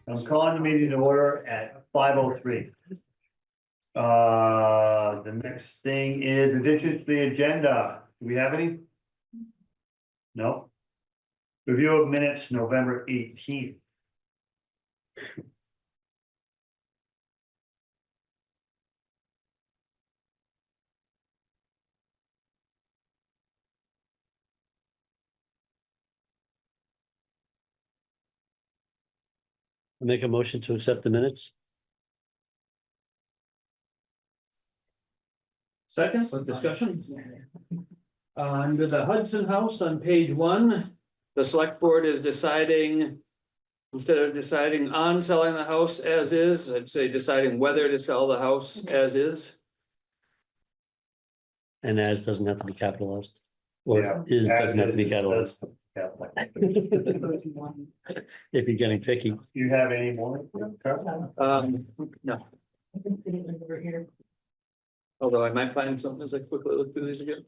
I'm calling the meeting to order at 5:03. The next thing is additions to the agenda. Do we have any? No? Review of minutes, November 18th. Make a motion to accept the minutes. Second, with discussion. Under the Hudson House on page 1, the select board is deciding, instead of deciding on selling the house as is, I'd say deciding whether to sell the house as is. And as doesn't have to be capitalized. Or Yeah, is doesn't have to be as capitalized. Yeah. If you're getting picky. You have any more? No, I can see it over here. although I might find something as I quickly look through these again.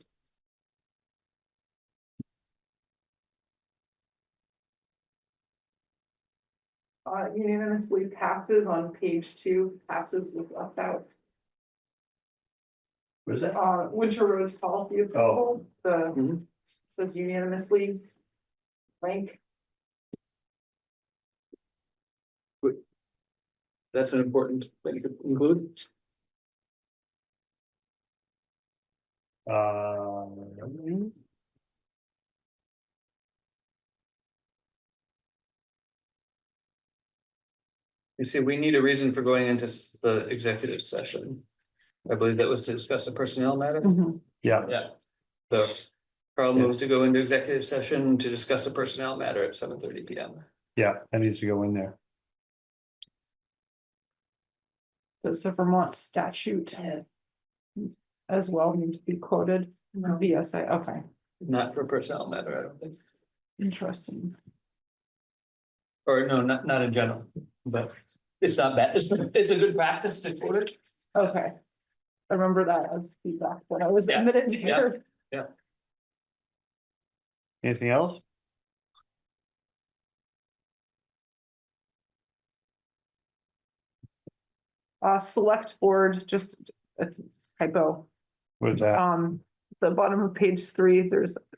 Unanimously passes on page 2, passes with left out. What is that? Winter Roads policy approval, the Mhm. says unanimously. Blank. That's an important thing to include. You see, we need a reason for going into the executive session. I believe that was to discuss a personnel matter. Yeah, Yeah. So Carl moves to go into executive session to discuss a personnel matter at 7:30 PM. yeah, that needs to go in there. Does the Vermont statute as well need to be quoted? VSI, okay, Not for a personnel matter, I don't think. interesting. Or no, not in general, but it's not bad. It's a good practice to quote it. Okay. I remember that as feedback when I was Yeah, admitted yeah. here. Anything else? Select board, just a typo. What is that? The bottom of page 3,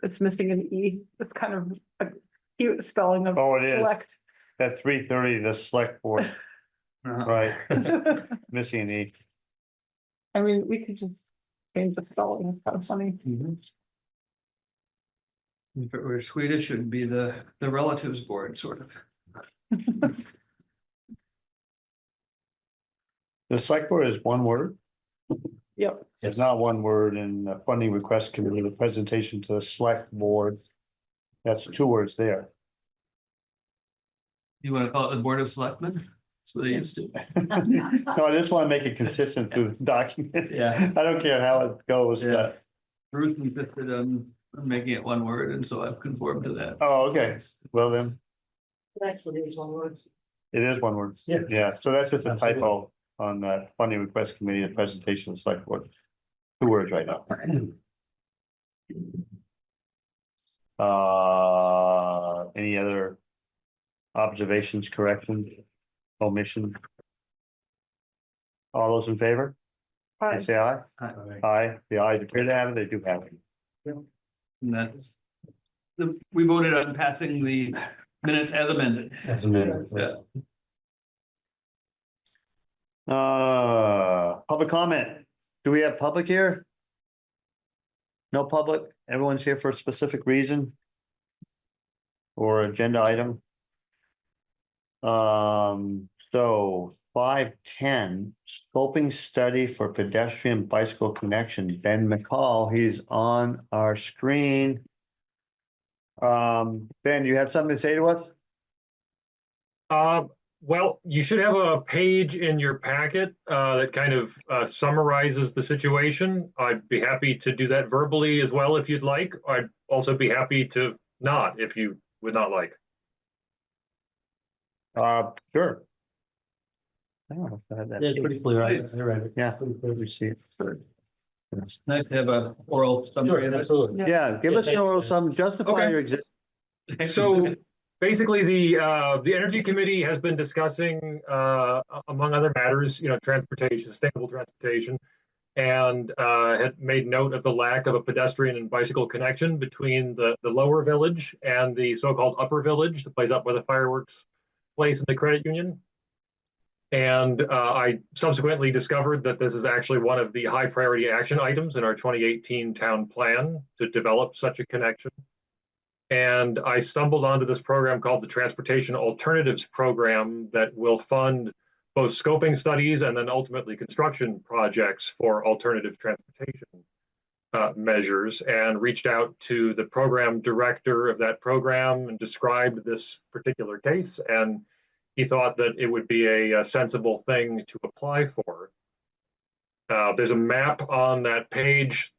it's missing an E. It's kind of a cute spelling of Oh, it is. select. At 3:30, the select board, right, missing an E. I mean, we could just change the spelling, it's kind of funny. If it were Swedish, it would be the relatives board, sort of. The select board is one word. Yep, It's not one word in the funding request committee, the presentation to the select board. That's 2 words there. You want to call it the Board of Selectmen? That's what they used to. No, I just want to make it consistent through the document. Yeah. I don't care how it goes, but, Ruth insisted on making it one word, and so I've conformed to that. oh, okay, well then, actually, is one word. it is one word. Yeah. Yeah, so that's just a typo on the funding request committee, the presentation to the select board. 2 words right now. Any other observations, corrections, omissions? All those in favor? I say aye. Aye, the ayes appear to have it, they do have it. And that's. We voted on passing the minutes as amended. As a minute. Yeah. Public comment. Do we have public here? No public? Everyone's here for a specific reason? Or agenda item? So 5:10, scoping study for pedestrian bicycle connection. Ben McCall, he's on our screen. Ben, you have something to say to us? Well, you should have a page in your packet that kind of summarizes the situation. I'd be happy to do that verbally as well if you'd like. I'd also be happy to not if you would not like. Sure. I don't know if I have that. Yeah, it's pretty clear. I read it. Yeah. Pretty clear, we see it. It's nice to have a oral summary of it. Absolutely. Yeah, give us an oral sum, justify Okay. your existence. So basically, the Energy Committee has been discussing, among other matters, transportation, sustainable transportation, and had made note of the lack of a pedestrian and bicycle connection between the lower village and the so-called upper village, the place up by the fireworks place in the credit union. And I subsequently discovered that this is actually one of the high priority action items in our 2018 town plan to develop such a connection. And I stumbled onto this program called the Transportation Alternatives Program that will fund both scoping studies and then ultimately construction projects for alternative transportation measures, and reached out to the program director of that program and described this particular case. And he thought that it would be a sensible thing to apply for. There's a map on that page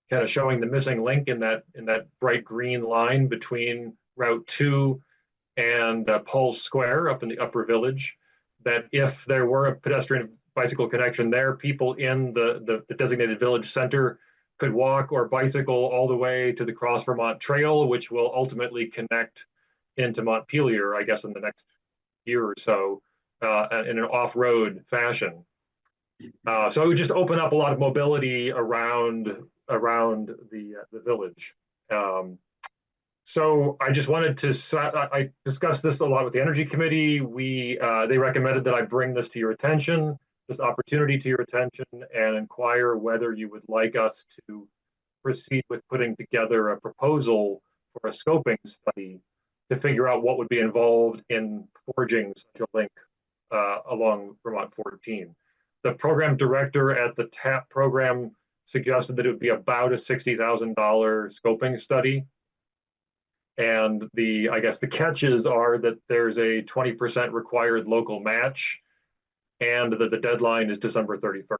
kind of showing the missing link in that bright green line between Route 2 and Pulse Square up in the upper village, that if there were a pedestrian bicycle connection there, people in the designated village center could walk or bicycle all the way to the Cross Vermont Trail, which will ultimately connect into Montpelier, I guess, in the next year or so, in an off-road fashion. So it would just open up a lot of mobility around the village. So I just wanted to, I discussed this a lot with the Energy Committee. They recommended that I bring this to your attention, this opportunity to your attention, and inquire whether you would like us to proceed with putting together a proposal for a scoping study to figure out what would be involved in forging such a link along Vermont 14. The program director at the TAP program suggested that it would be about a $60,000 scoping study. And I guess the catches are that there's a 20% required local match and that the deadline is December 31st.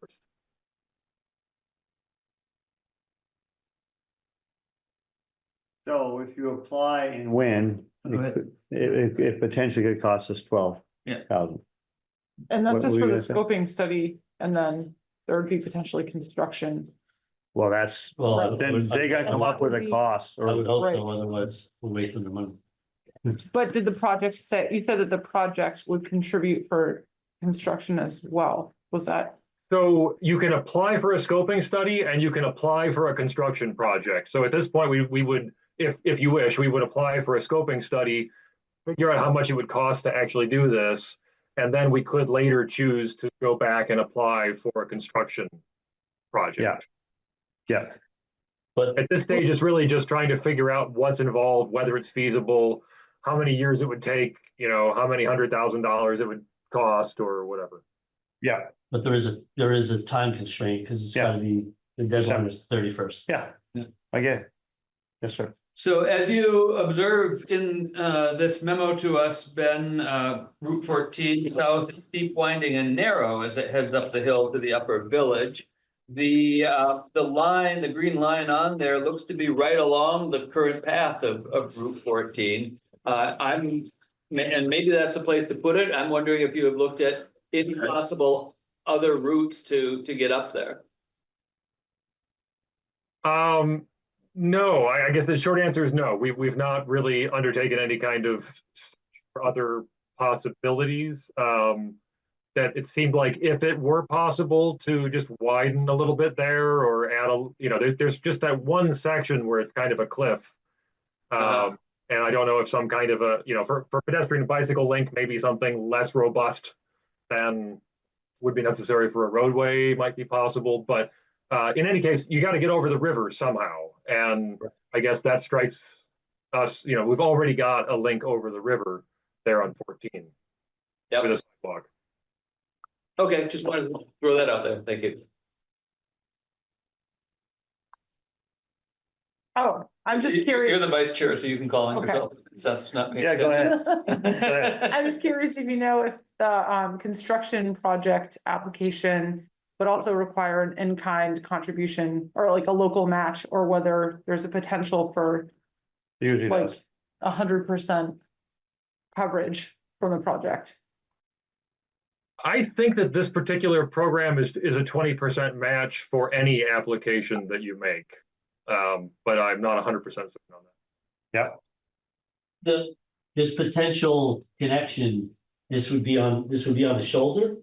So if you apply and win, it potentially could cost us 12,000. And that's What just were for you the gonna say? scoping study, and then there would be potentially construction. Well, that's, Well, then they gotta come up with a cost I would or, hope so, otherwise we're wasting the money. But did the project say, you said that the project would contribute for construction as well, was that? So you can apply for a scoping study and you can apply for a construction project. So at this point, we would, if you wish, we would apply for a scoping study, figure out how much it would cost to actually do this, and then we could later choose to go back and apply for a construction project. yeah. But At this stage, it's really just trying to figure out what's involved, whether it's feasible, how many years it would take, how many $100,000 it would cost or whatever. Yeah, but there is a time constraint because it's gotta be, the deadline is 31st. yeah, I get it. Yes, sir. So as you observe in this memo to us, Ben, Route 14 south is steep, winding, and narrow as it heads up the hill to the upper village. The line, the green line on there looks to be right along the current path of Route 14. And maybe that's the place to put it. I'm wondering if you have looked at any possible other routes to get up there. No, I guess the short answer is no. We've not really undertaken any kind of other possibilities. That it seemed like if it were possible to just widen a little bit there or add there's just that one section where it's kind of a cliff. And I don't know if some kind of for pedestrian and bicycle link, maybe something less robust than would be necessary for a roadway might be possible. But in any case, you got to get over the river somehow. And I guess that strikes us, we've already got a link over the river there on 14 with a sidewalk. Okay, just wanted to throw that out there. Thank you. Oh, I'm just You're curious. the vice chair, so you can call on Okay. yourself. Seth's not paying Yeah, go ahead. attention. I was curious if you know if the construction project application would also require an in-kind contribution or like a local match, or whether there's a potential for Usually does. like 100% coverage from the project. I think that this particular program is a 20% match for any application that you make. But I'm not 100% certain on that. Yeah, this potential connection, this would be on the shoulder?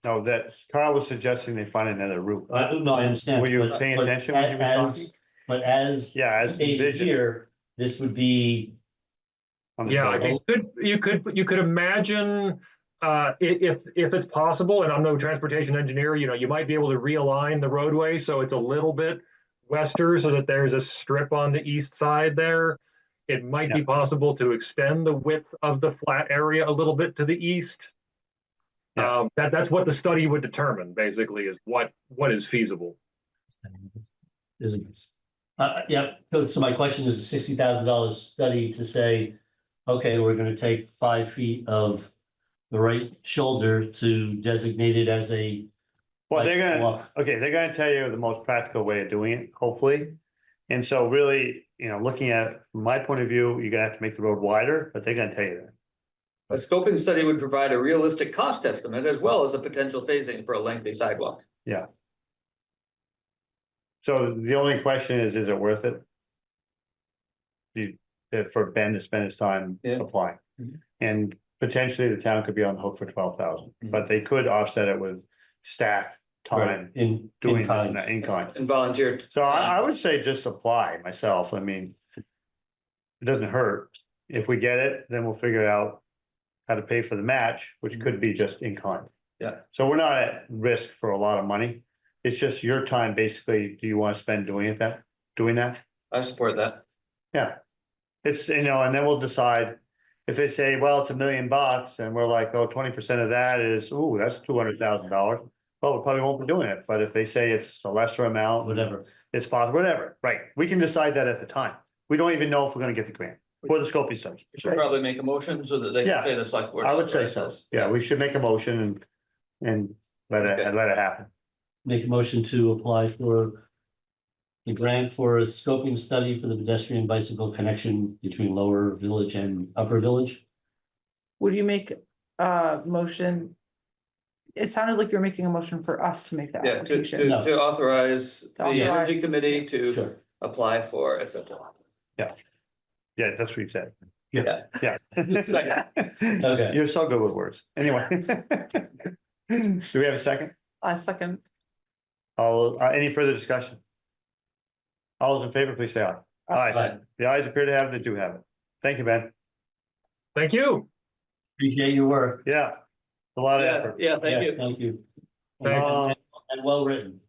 No, that Carl was suggesting they find another route. No, I understand. Were you but- paying but attention when he was as- talking? But as Yeah, as stated envisioned. here, this would be, On the Yeah, shoulder. you could imagine, if it's possible, and I'm no transportation engineer, you might be able to realign the roadway so it's a little bit wester so that there's a strip on the east side there. It might be possible to extend the width of the flat area a little bit to the east. Yeah. That's what the study would determine, basically, is what is feasible. isn't. Yeah, so my question is a $60,000 study to say, okay, we're gonna take 5 feet of the right shoulder to designate it as a. Well, they're bike gonna, walk. okay, they're gonna tell you the most practical way of doing it, hopefully. And so really, looking at, from my point of view, you're gonna have to make the road wider, but they're gonna tell you that. A scoping study would provide a realistic cost estimate as well as a potential phasing for a lengthy sidewalk. So the only question is it worth it? For Ben to spend his time Yeah. applying. Mhm. And potentially the town could be on the hook for 12,000, Mhm. but they could offset it with staff time In doing this kind. and that in kind. And volunteer. So I would say just apply myself. I mean, it doesn't hurt. If we get it, then we'll figure out how to pay for the match, which could be just in kind. Yeah. So we're not at risk for a lot of money. It's just your time, basically. Do you want to spend doing that? I support that. Yeah. It's, and then we'll decide if they say, well, it's $1 million and we're like, oh, 20% of that is, ooh, that's $200,000. Well, we probably won't be doing it. But if they say it's a lesser amount, Whatever. it's possible, whatever, right? We can decide that at the time. We don't even know if we're gonna get the grant for the scoping study. We should probably make a motion so that they Yeah. can say the select board. I would say authorized so. this. Yeah, we should make a motion and let Okay. it happen. Make a motion to apply for the grant for a scoping study for the pedestrian bicycle connection between Lower Village and Upper Village. Would you make a motion? It sounded like you're making a motion for us to make that Yeah, to, application. No. to authorize the Authorize. energy committee to Sure. apply for et cetera. Yeah, that's what you said. Yeah. Yeah. Second. Okay. You're so good with words. Anyway. Do we have a second? A second. Any further discussion? All those in favor, please say aye. Aye. Aye. The ayes appear to have it, they do have it. Thank you, Ben. Thank you. Appreciate your work. Yeah. A lot of Yeah, effort. yeah, thank Yeah, you. Thank you. Thanks. And well written.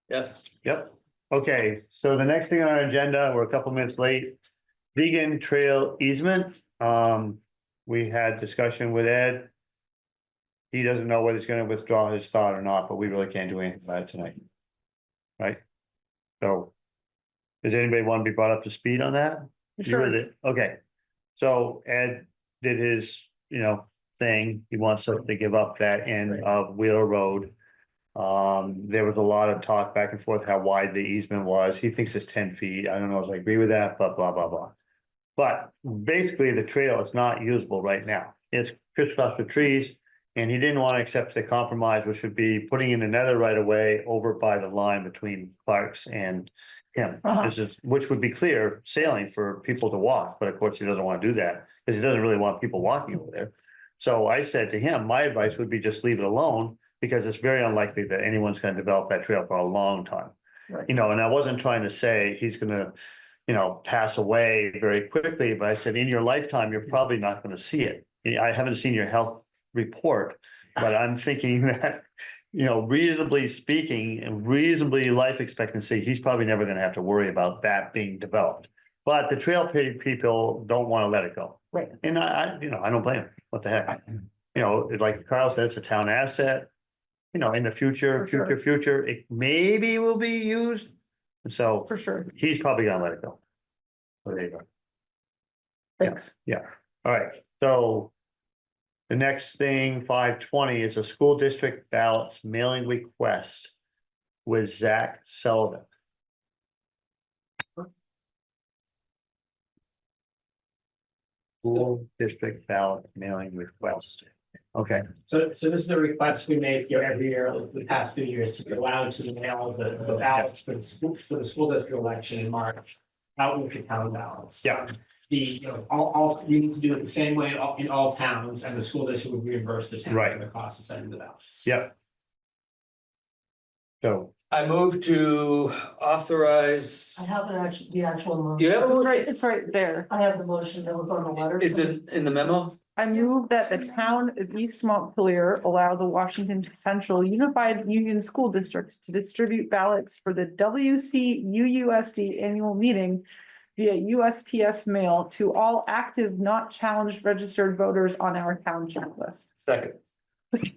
Yes. Yep. Okay, so the next thing on our agenda, we're a couple minutes late. Vegan trail easement. We had discussion with Ed. He doesn't know whether he's gonna withdraw his thought or not, but we really can't do anything about it tonight. Right? So. Does anybody want to be brought up to speed on that? You Sure. with it? Okay. So Ed did his, thing. He wants us to give up that end of Wheeler Road. There was a lot of talk back and forth how wide the easement was. He thinks it's 10 feet. I don't know if I agree with that, but blah, blah, blah. But basically the trail is not usable right now. It's crisscrossed with trees. And he didn't want to accept the compromise, which would be putting in another right of way over by the line between Clark's and him. Which would be clear sailing for people to walk, but of course he doesn't want to do that because he doesn't really want people walking over there. So I said to him, my advice would be just leave it alone because it's very unlikely that anyone's going to develop that trail for a long time. Right. And I wasn't trying to say he's gonna, pass away very quickly, but I said in your lifetime, you're probably not gonna see it. I haven't seen your health report, but I'm thinking that, reasonably speaking and reasonably life expectancy, he's probably never gonna have to worry about that being developed. But the trail people don't want to let it go. Right. And I don't blame them. What the heck? Like Carl said, it's a town asset. In the future, For sure. future, it maybe will be used. So For sure. he's probably gonna let it go. So there you go. Thanks. All right, so. The next thing, 520, is a school district ballots mailing request with Zach Sullivan. School district ballot mailing request. Okay, So this is a request we make every year, like the past few years, to be allowed to mail the ballots for the school district election in March. Out with the town ballots. Yeah. we need to do it the same way in all towns, and the school district would reimburse the town Right. for the cost of sending the ballots. Yep. So, I move to authorize, I have the actual you motion. have a motion? It's right there. I have the motion that was on the letter. Is it in the memo? I move that the town of East Montpelier allow the Washington Central Unified Union School District to distribute ballots for the WCUUSD annual meeting via USPS mail to all active, not challenged registered voters on our town checklist. Second.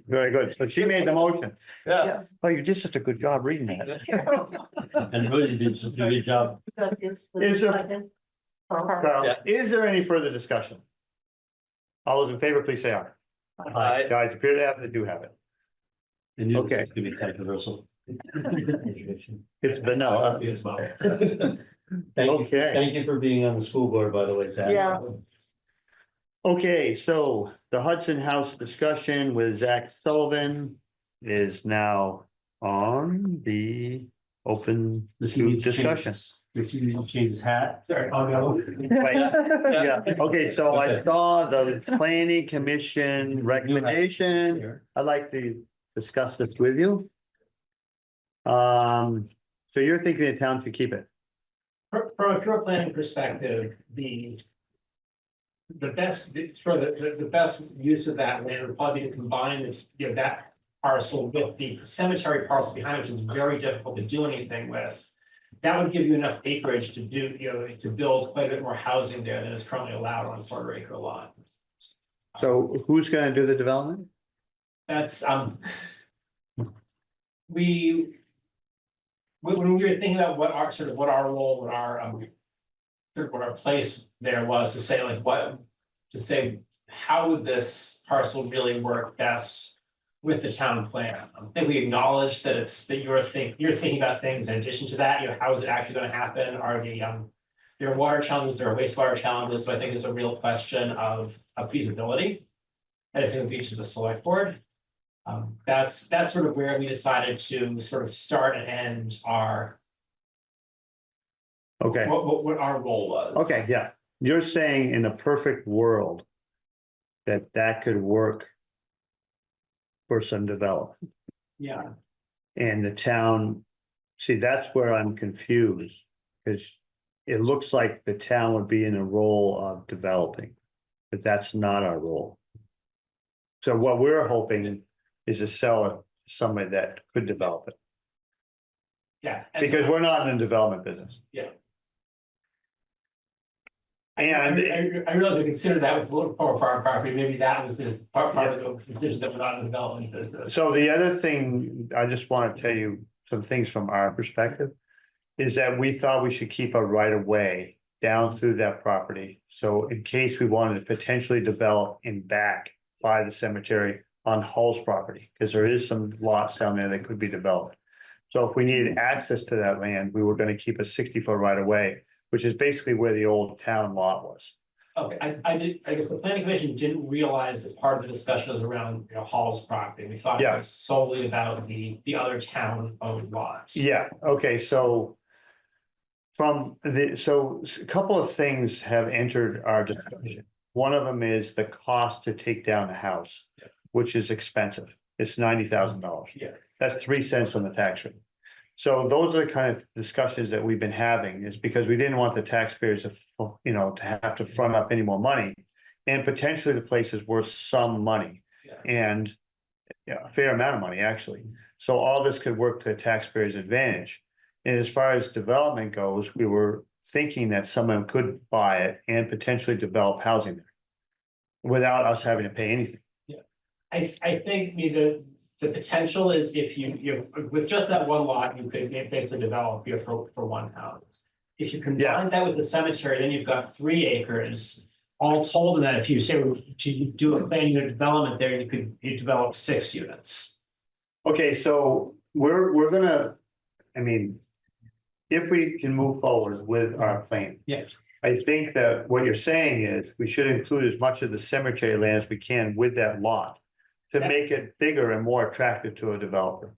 very good. So she made the motion. Yeah. Yes. Oh, you did such a good job reading that. And Rosie did such a good job. That is the Is there- second. Carl, is there any further discussion? All those in favor, please say aye. Aye. Guys appear to have, they do have it. And you, Okay. it's gonna be controversial. It's vanilla. Yes, well. Thank you, Okay. thank you for being on the school board, by the way, Zach. Yeah. Okay, so the Hudson House discussion with Zach Sullivan is now on the open Does he need to discussion. Does he need to change his hat? Sorry, I'll go. Yeah, okay, so I saw the planning commission recommendation. I'd like to discuss this with you. So you're thinking the town should keep it? From a pure planning perspective, the best, for the best use of that land would probably be to combine that parcel with the cemetery parcel behind, which is very difficult to do anything with. That would give you enough acreage to do, to build quite a bit more housing there than is currently allowed on a 1/4 acre lot. So who's gonna do the development? That's, when we were thinking about what our sort of, what our role, what our place there was to say how would this parcel really work best with the town plan? I think we acknowledge that you're thinking about things in addition to that, how is it actually gonna happen? Are there are water challenges, there are wastewater challenges, so I think there's a real question of feasibility. And I think it would be to the select board. That's sort of where we decided to sort of start and end our, Okay, what our role was. okay, yeah, you're saying in a perfect world that could work for some development. Yeah, And the town, see, that's where I'm confused, because it looks like the town would be in a role of developing, but that's not our role. So what we're hoping is to sell it to somebody that could develop it, yeah. And so- because we're not in the development business. Yeah. And I realize we considered that with Little Power Farm property, maybe that was this part of the decision that we're not in the development business. so the other thing, I just want to tell you some things from our perspective. Is that we thought we should keep a right of way down through that property. So in case we wanted to potentially develop in back by the cemetery on Hull's property, because there is some lots down there that could be developed. So if we needed access to that land, we were gonna keep a 60-foot right of way, which is basically where the old town lot was. Okay, I guess the planning commission didn't realize that part of the discussion was around, Hall's property. We thought it Yeah. was solely about the other town owned lots. Yeah, okay, so. So a couple of things have entered our discussion. One of them is the cost to take down the house, Yeah. which is expensive. It's $90,000. Yeah. That's 3 cents on the tax rate. So those are the kind of discussions that we've been having, is because we didn't want the taxpayers to, to have to front up any more money. And potentially the place is worth some money. Yeah. And a fair amount of money, actually. So all this could work to the taxpayers' advantage. And as far as development goes, we were thinking that someone could buy it and potentially develop housing there. Without us having to pay anything. I think the potential is if you with just that one lot, you could basically develop for one house. If you combine that with the cemetery, then you've got 3 acres. All told, that if you say to do a planned unit development there, you develop 6 units. Okay, so we're gonna, if we can move forward with our plan. Yes. I think that what you're saying is we should include as much of the cemetery land as we can with that lot. To Yeah. make it bigger and more attractive to a developer.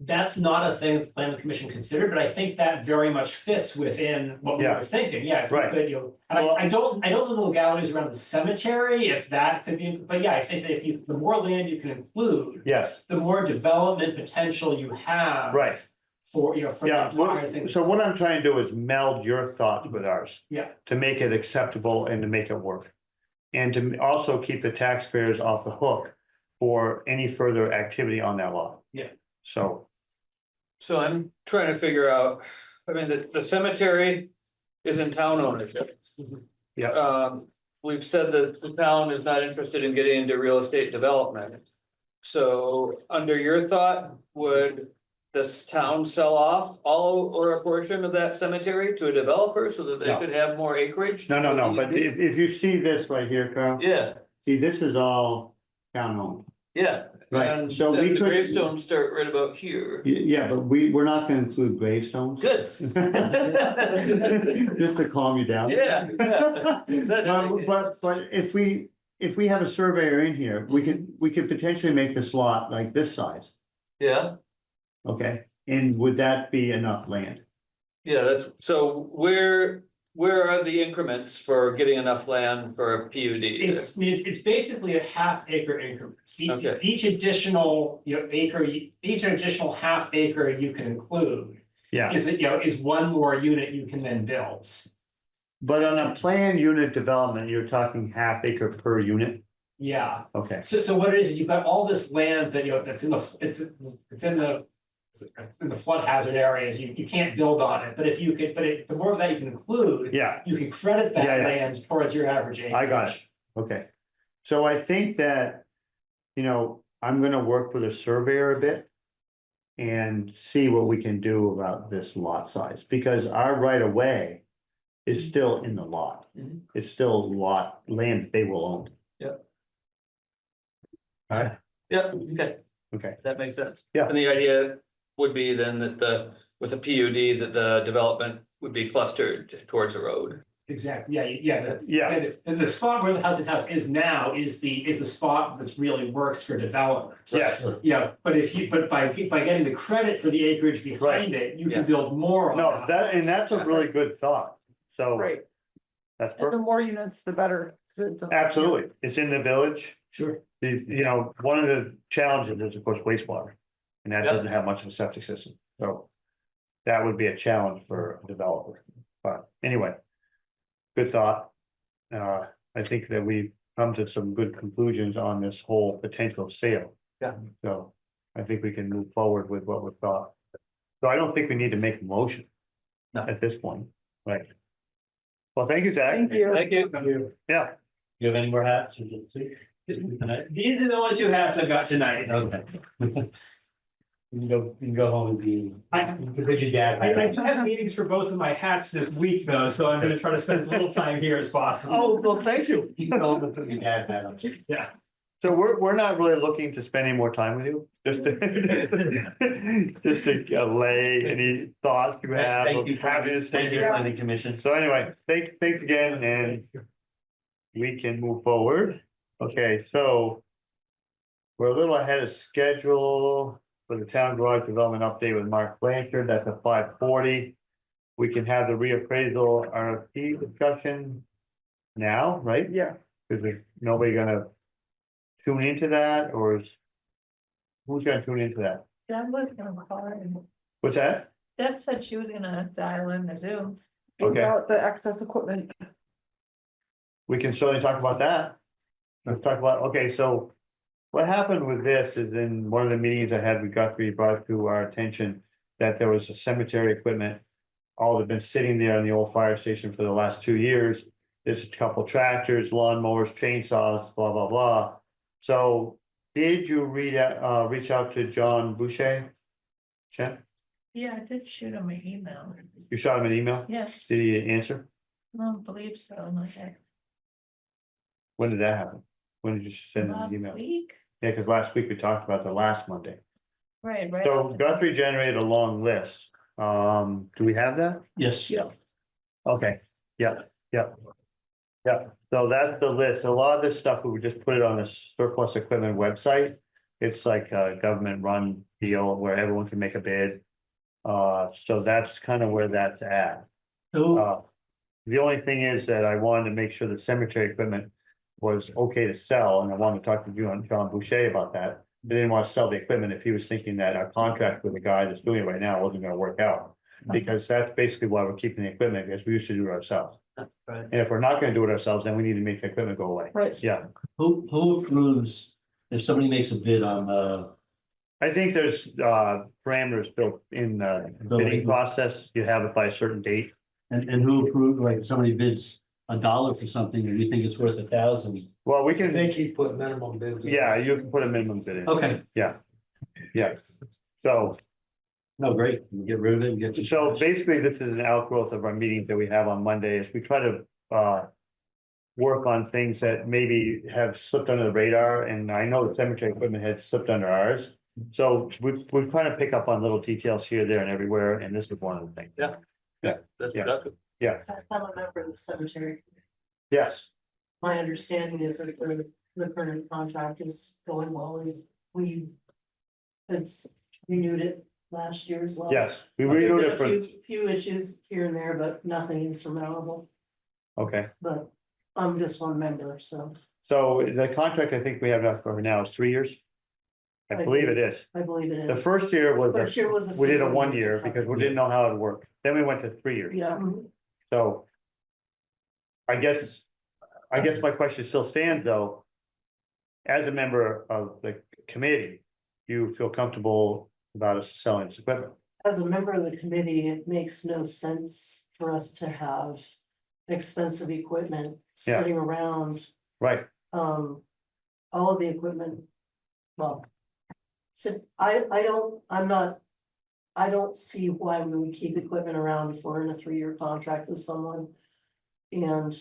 that's not a thing that the planning commission considered, but I think that very much fits within what we Yeah. were thinking, yeah, if we Right. could, you know. And Well- I don't know the legalities around the cemetery, if that could be, but yeah, I think that if you, the more land you can include, Yes, the more development potential you have. right. For, you know, for the Yeah, entire thing. so what I'm trying to do is meld your thoughts with ours. Yeah. To make it acceptable and to make it work. And to also keep the taxpayers off the hook for any further activity on that lot. Yeah. So, So I'm trying to figure out, I mean, the cemetery is in town ownership. Yeah. We've said that the town is not interested in getting into real estate development. So under your thought, would this town sell off all or a portion of that cemetery to a developer so that they No. could have more acreage? no, but if you see this right here, Carl, Yeah, see, this is all town owned. yeah. Right, And so we then the could- gravestones start right about here. Yeah, but we're not gonna include gravestones. Good. Just to calm you down. Yeah, yeah. But if we have a surveyor in here, we could potentially make this lot like this size, Yeah. okay? And would that be enough land? Yeah, that's, so where are the increments for getting enough land for a PUD? It's, I mean, it's basically a half acre increments. Okay. Each additional, you know, acre, each additional half acre you can include. Yeah, Is it, you know, is one more unit you can then build. but on a planned unit development, you're talking half acre per unit, Yeah, okay? so what it is, you've got all this land that, you know, that's in the, it's in the flood hazard areas, you can't build on it, but if you could, the more of that you can include. Yeah, You can credit Yeah, that yeah. land towards your average acreage. I got it, okay. So I think that, you know, I'm gonna work with a surveyor a bit. And see what we can do about this lot size, because our right of way is still in the lot. Mhm. It's still lot, land they will own. Yep. Alright, Yeah, okay, okay, that makes sense. Yeah. And the idea would be then that with a PUD, that the development would be clustered towards the road. Exactly, yeah. yeah, The spot where the housing house is now is the spot that's really works for development. yes, Yeah, but by getting the credit for the acreage behind it, you Yeah. can build more on no, that's a really good thought, so. Right, That's and the perfect, more units, the better. So it doesn't- absolutely, it's in the village, Sure. you know, one of the challenges is of course wastewater. And that Yep. doesn't have much of a septic system, so. That would be a challenge for a developer, but anyway. Good thought. I think that we've come to some good conclusions on this whole potential sale. Yeah. So I think we can move forward with what we thought. So I don't think we need to make a motion. No. At this point, right? Well, thank you, Zach. Thank you. Thank you. Yeah, You have any more hats? Or just two? Tonight? These are the only two hats I've got tonight. Okay. You can go home and be. I- You can put your dad. I hat on. have meetings for both of my hats this week though, so I'm gonna try to spend as little time here as possible. oh, well, thank you. You can go home and put your dad hat on. Yeah. So we're not really looking to spend any more time with you, just to, just to allay any thoughts you have. Thank you. of having to Thank you, sit planning commission. So anyway, thanks again, and we can move forward. Okay, so we're a little ahead of schedule for the town garage development update with Mark Blanchard. That's at 5:40. We can have the reappraisal RFP discussion now, right? Yeah, Is there nobody gonna tune into that, or is who's gonna tune into that? Deb was gonna call her, and What's that? Deb said she was gonna dial in the Zoom. Okay. about the excess equipment. We can certainly talk about that. Let's talk about, okay, so what happened with this is in one of the meetings I had with Guthrie, brought to our attention that there was a cemetery equipment. All had been sitting there in the old fire station for the last 2 years. There's a couple tractors, lawnmowers, chainsaws, blah, blah, blah. So did you reach out to John Boucher? Chen, Yeah, I did shoot him an email. you shot him an email? Yes, Did he answer? I don't believe so, okay. When did that happen? When did you send him Last an email? week, Yeah, because last week we talked about the last Monday. right. So after- Guthrie generated a long list. Do we have that? Yes. Yeah. Okay, yeah. Yeah, so that's the list. A lot of this stuff, we would just put it on the surplus equipment website. It's like a government run deal where everyone can make a bid. So that's kind of where that's at. Who, The only thing is that I wanted to make sure the cemetery equipment was okay to sell, and I wanted to talk to John Boucher about that. They didn't want to sell the equipment if he was thinking that our contract with the guy that's doing it right now wasn't gonna work out. Because that's basically why we're keeping the equipment, because we used to do it ourselves. right, And if we're not gonna do it ourselves, then we need to make the equipment go away. Right. Yeah, who approves, if somebody makes a bid on, I think there's parameters built in the bidding process. You have it by a certain date. and who approves, like, somebody bids $1 for something, and you think it's worth 1,000? Well, we I can, think he put minimum bids. in. yeah, you can put a minimum bid in. Okay, Yeah. So, no, great, you get rid of it, you get. so basically, this is an outgrowth of our meetings that we have on Mondays. We try to work on things that maybe have slipped under the radar, and I know the cemetery equipment had slipped under ours. So we're trying to pick up on little details here, there, and everywhere, and this is one of the things. That's Yeah. productive. Yeah, I'm a member of the cemetery. yes, My understanding is that the current contract is going well, and we have renewed it last year as well. yes, we There've renewed been it a for, few issues here and there, but nothing insurmountable, okay. but I'm just one member, so So the contract I think we have up for now is 3 years. I believe it is. I believe it The is. first year was, First year was a we did a single 1 year year because we didn't know how it would work. Then we went to 3 years. Yeah. So. I guess my question still stands though. As a member of the committee, you feel comfortable about us selling this equipment? As a member of the committee, it makes no sense for us to have expensive equipment Yeah. sitting around. Right, All of the equipment, well. So I don't see why we would keep equipment around if we're in a 3-year contract with someone. And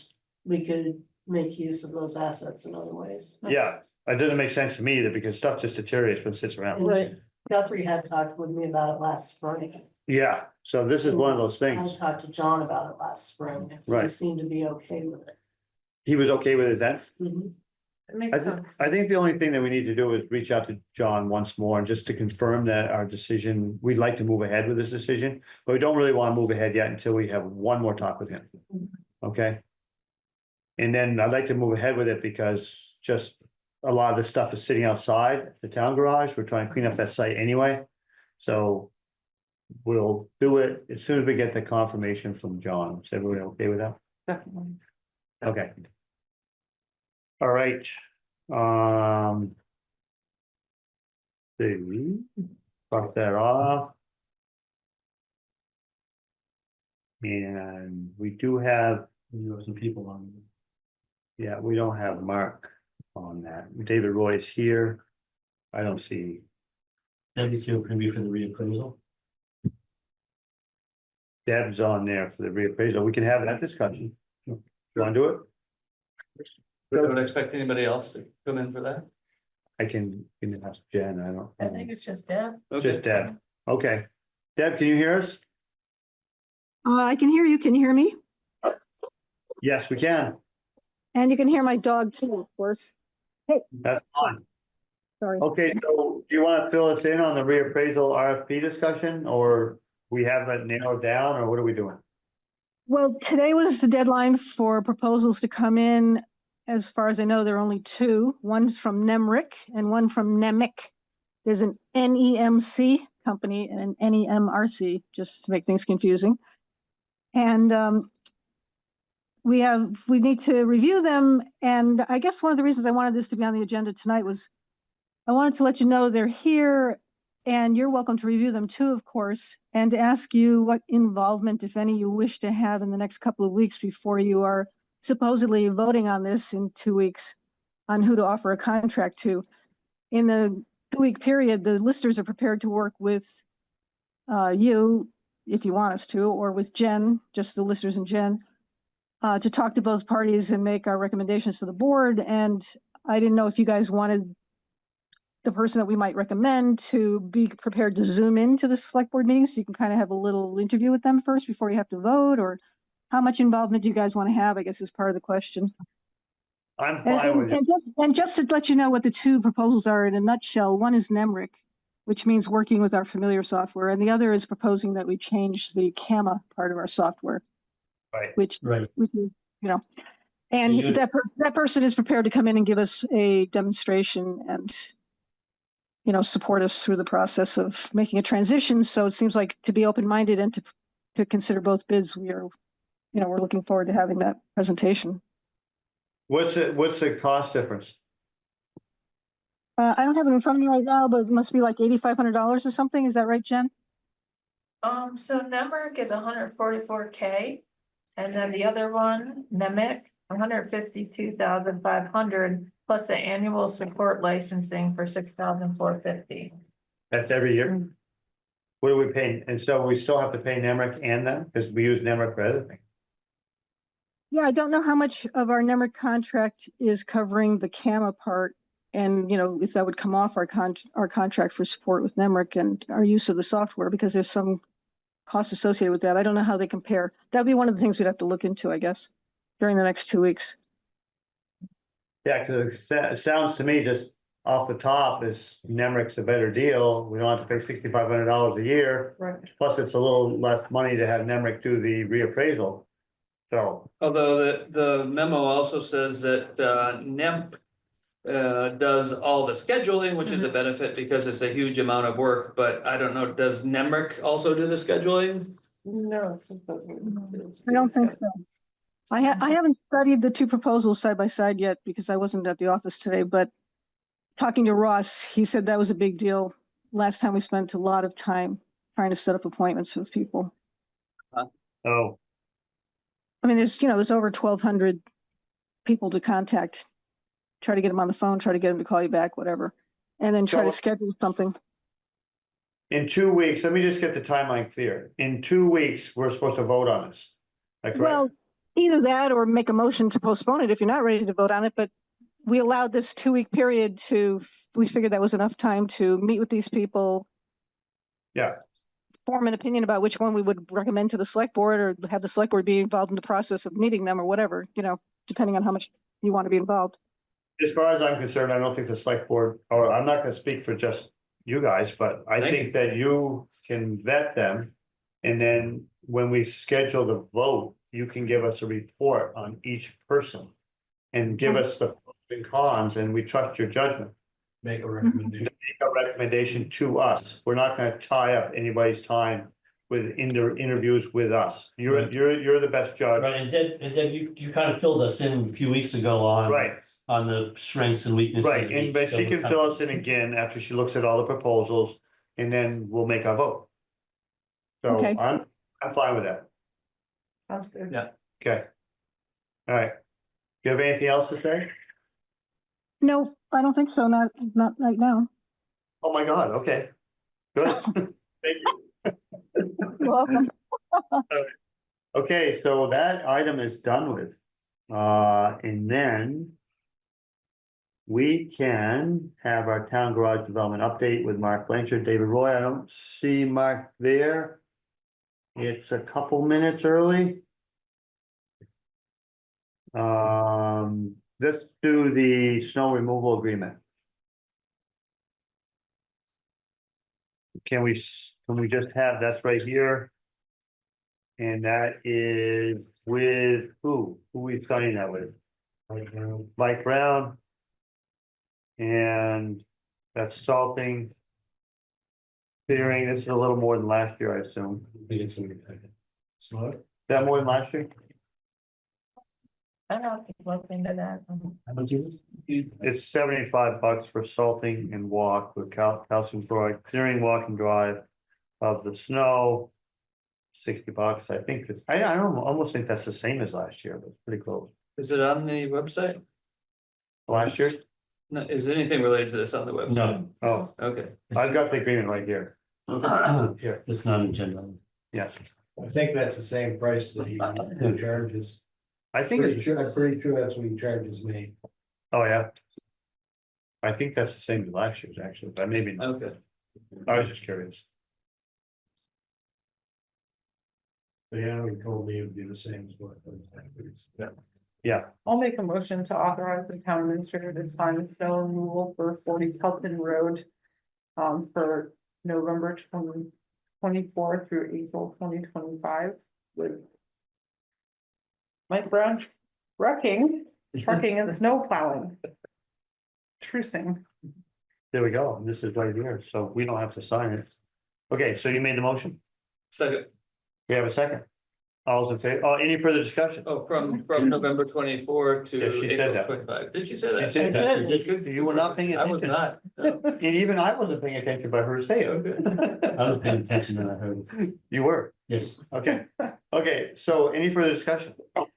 we could make use of those assets in other ways. yeah, it doesn't make sense to me either because stuff just deteriorates when it sits around. Right. Guthrie had talked with me about it last spring. Yeah, so this is one of those I things. talked to John about it last spring. He Right. seemed to be okay with it. He was okay with it then? Mhm. It makes sense. I think the only thing that we need to do is reach out to John once more and just to confirm that our decision, we'd like to move ahead with this decision. But we don't really want to move ahead yet until we have one more talk with him. Okay? And then I'd like to move ahead with it because just a lot of the stuff is sitting outside the town garage. We're trying to clean up that site anyway. So we'll do it as soon as we get the confirmation from John. Is everyone okay with that? Definitely. Okay. All right. See, cross that off. And we do have, You have some people on. yeah, we don't have Mark on that. David Roy's here. I don't see, Debbie's here, maybe for the reappraisal. Deb's on there for the reappraisal. We can have that discussion. You want to do it? We don't expect anybody else to come in for that? I can ask Jen. I don't. I think it's just Deb. Just Deb. Okay. Deb, can you hear us? I can hear you. Can you hear me? Yes, we can. And you can hear my dog too, of course. That's fine. Sorry. Okay, so do you want to fill us in on the reappraisal RFP discussion, or we have it narrowed down, or what are we doing? Well, today was the deadline for proposals to come in. As far as I know, there are only two, one from Nemrick and one from Nemic. There's an NEMC company and an NEMRC, just to make things confusing. And we need to review them. And I guess one of the reasons I wanted this to be on the agenda tonight was I wanted to let you know they're here and you're welcome to review them too, of course, and to ask you what involvement, if any, you wish to have in the next couple of weeks before you are supposedly voting on this in 2 weeks on who to offer a contract to. In the 2-week period, the listers are prepared to work with you, if you want us to, or with Jen, just the listers and Jen, to talk to both parties and make our recommendations to the board. And I didn't know if you guys wanted the person that we might recommend to be prepared to Zoom into the select board meeting, so you can kind of have a little interview with them first before you have to vote, or how much involvement do you guys want to have, I guess is part of the question. I'm fine with it. And just to let you know what the two proposals are in a nutshell, one is NEMRIC, which means working with our familiar software, and the other is proposing that we change the CAMA part of our software. Right. Which, Right. which is, and And you- that person is prepared to come in and give us a demonstration and support us through the process of making a transition. So it seems like to be open-minded and to consider both bids, we're looking forward to having that presentation. What's the cost difference? I don't have it in front of me right now, but it must be like $8,500 or something. Is that right, Jen? So Nemrick is 144K. And then the other one, Nemic, 152,500 plus the annual support licensing for 6,450. That's every year? What are we paying? And so we still have to pay NEMRIC and them, because we use NEMRIC for other things. Yeah, I don't know how much of our NEMRIC contract is covering the CAMA part. And, if that would come off our contract for support with NEMRIC and our use of the software, because there's some costs associated with that. I don't know how they compare. That'd be one of the things we'd have to look into, I guess, during the next 2 weeks. Yeah, because it sounds to me just off the top is NEMRIC's a better deal. We don't have to pay $6,500 a year. Right. Plus, it's a little less money to have NEMRIC do the reappraisal. So, Although the memo also says that NEMP does all the scheduling, which is a benefit because it's a huge amount of work, but I don't know, does NEMRIC also do the scheduling? No, I don't think so. I haven't studied the two proposals side by side yet because I wasn't at the office today, but talking to Ross, he said that was a big deal. Last time we spent a lot of time trying to set up appointments with people. oh, I mean, there's over 1,200 people to contact. Try to get them on the phone, try to get them to call you back, whatever. And then try to schedule something. in 2 weeks, let me just get the timeline clear. In 2 weeks, we're supposed to vote on this. Like, Well, either that or make a motion to postpone it if you're not ready to vote on it, but we allowed this 2-week period we figured that was enough time to meet with these people. Yeah. Form an opinion about which one we would recommend to the select board or have the select board be involved in the process of meeting them or whatever, depending on how much you want to be involved. As far as I'm concerned, I don't think the select board, or I'm not gonna speak for just you guys, but I Thank think that you can vet them. And then when we schedule the vote, you can give us a report on each person. And give us the pros and cons, and we trust your judgment. Make a recommendation. Make a recommendation to us. We're not gonna tie up anybody's time with interviews with us. You're the best judge. Right, and Deb, you kind of filled us in a few weeks ago on. Right. On the strengths and weaknesses. Right, of and each, but so she we can kind fill of- us in again after she looks at all the proposals, and then we'll make our vote. So Okay. I'm fine with that, Sounds good. Yeah. okay. All right. Do you have anything else to say? No, I don't think so. Not right now. Oh, my God, okay. Good. Thank you. You're welcome. Okay, so that item is done with. And then we can have our town garage development update with Mark Blanchard, David Roy. I don't see Mark there. It's a couple minutes early. Let's do the snow removal agreement. Can we just have, that's right here. And that is with who? Who we signing that with? Mike Brown. And that's salting. Clearing, this is a little more than last year, I assume. Slow. That more than last year? I don't have to look into that. How much is it? It's $75 for salting and walk with calcium chloride, clearing walk and drive of the snow. $60, I think, I don't almost think that's the same as last year, but it's pretty close. Is it on the website? Last year? No, is anything related to this on the website? No. Oh, Okay. I've got the agreement right here. Here, It's not an agenda. yes, I think that's the same price that he charges. I think it's, I'm pretty sure that's what he charges me. oh, yeah. I think that's the same as last year's, actually, but maybe not. Okay. I was just curious. But yeah, he told me it would be the same as what. Yeah. I'll make a motion to authorize the town administrator to sign the snow removal for 40 Pelton Road. For November 2024 through April 2025 with. Mike Brown trucking and snow plowing. Trucing. There we go. This is right here, so we don't have to sign it. Okay, so you made the motion? Second, We have a second. All in favor? Oh, any further discussion? oh, from November 24 to Yes, she said April that. 25. Did you say You that? said that. you did. You were not paying I was attention. not. No. And even I wasn't paying attention by her saying I was paying attention and I heard it. You were, Yes. okay. Okay, so any further discussion? All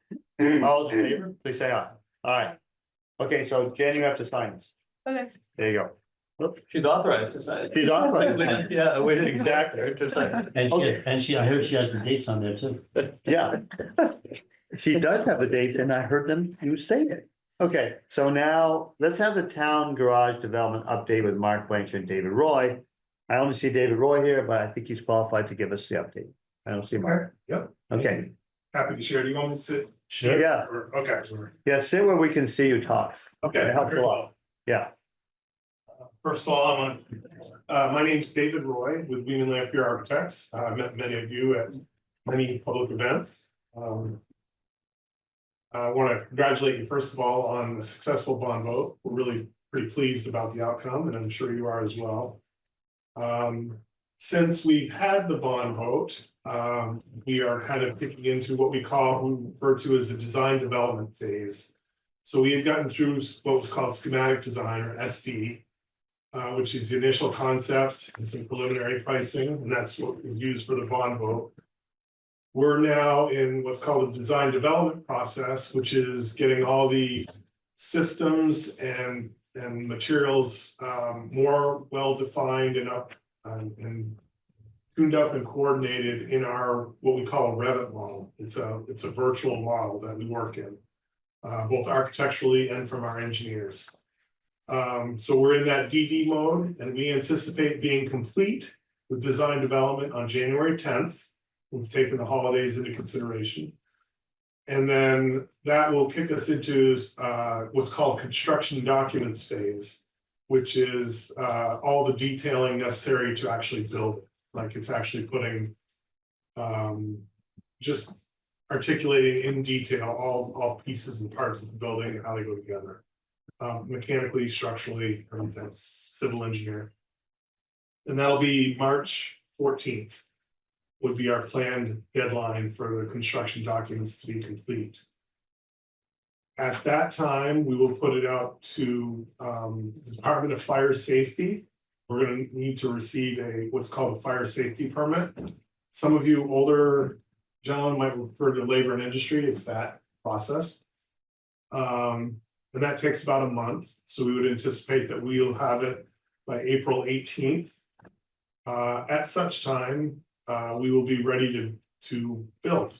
those in favor, please say aye. Aye. Okay, so Jen, you have to sign this. Okay. There you go. She's authorized to sign it. She's authorized. Yeah, we didn't. Exactly. To sign it. And she, Okay. and she, I heard she has the dates on there too. Yeah. She does have the dates and I heard them, you say it. Okay, so now let's have the town garage development update with Mark Blanchard and David Roy. I only see David Roy here, but I think he's qualified to give us the update. I don't see Mark. Yep. Okay, Happy to share. Do you want me to sit? yeah, Or- Okay. yeah, sit where we can see you talk. Okay. It helps a very lot. well. Yeah, First of all, my name's David Roy with Weeman Lampier Architects. I've met many of you at many public events. I want to congratulate you, first of all, on the successful bond vote. We're really pretty pleased about the outcome, and I'm sure you are as well. Since we've had the bond vote, we are kind of kicking into what we refer to as the design development phase. So we had gotten through what was called schematic design, or SD, which is the initial concept and some preliminary pricing, and that's what we used for the bond vote. We're now in what's called the design development process, which is getting all the systems and materials more well-defined and up and tuned up and coordinated in our what we call a Revit model. It's a virtual model that we work in, both architecturally and from our engineers. So we're in that DD mode, and we anticipate being complete with design development on January 10th. We've taken the holidays into consideration. And then that will kick us into what's called construction documents phase, which is all the detailing necessary to actually build it. Like it's actually putting, just articulating in detail all pieces and parts of the building and how they go together. Mechanically, structurally, everything, civil engineer. And that'll be March 14th. Would be our planned deadline for the construction documents to be complete. At that time, we will put it out to the Department of Fire Safety. We're going to need to receive what's called a fire safety permit. Some of you older gentlemen might refer to labor and industry. It's that process. And that takes about a month. So we would anticipate that we'll have it by April 18th. At such time, we will be ready to build.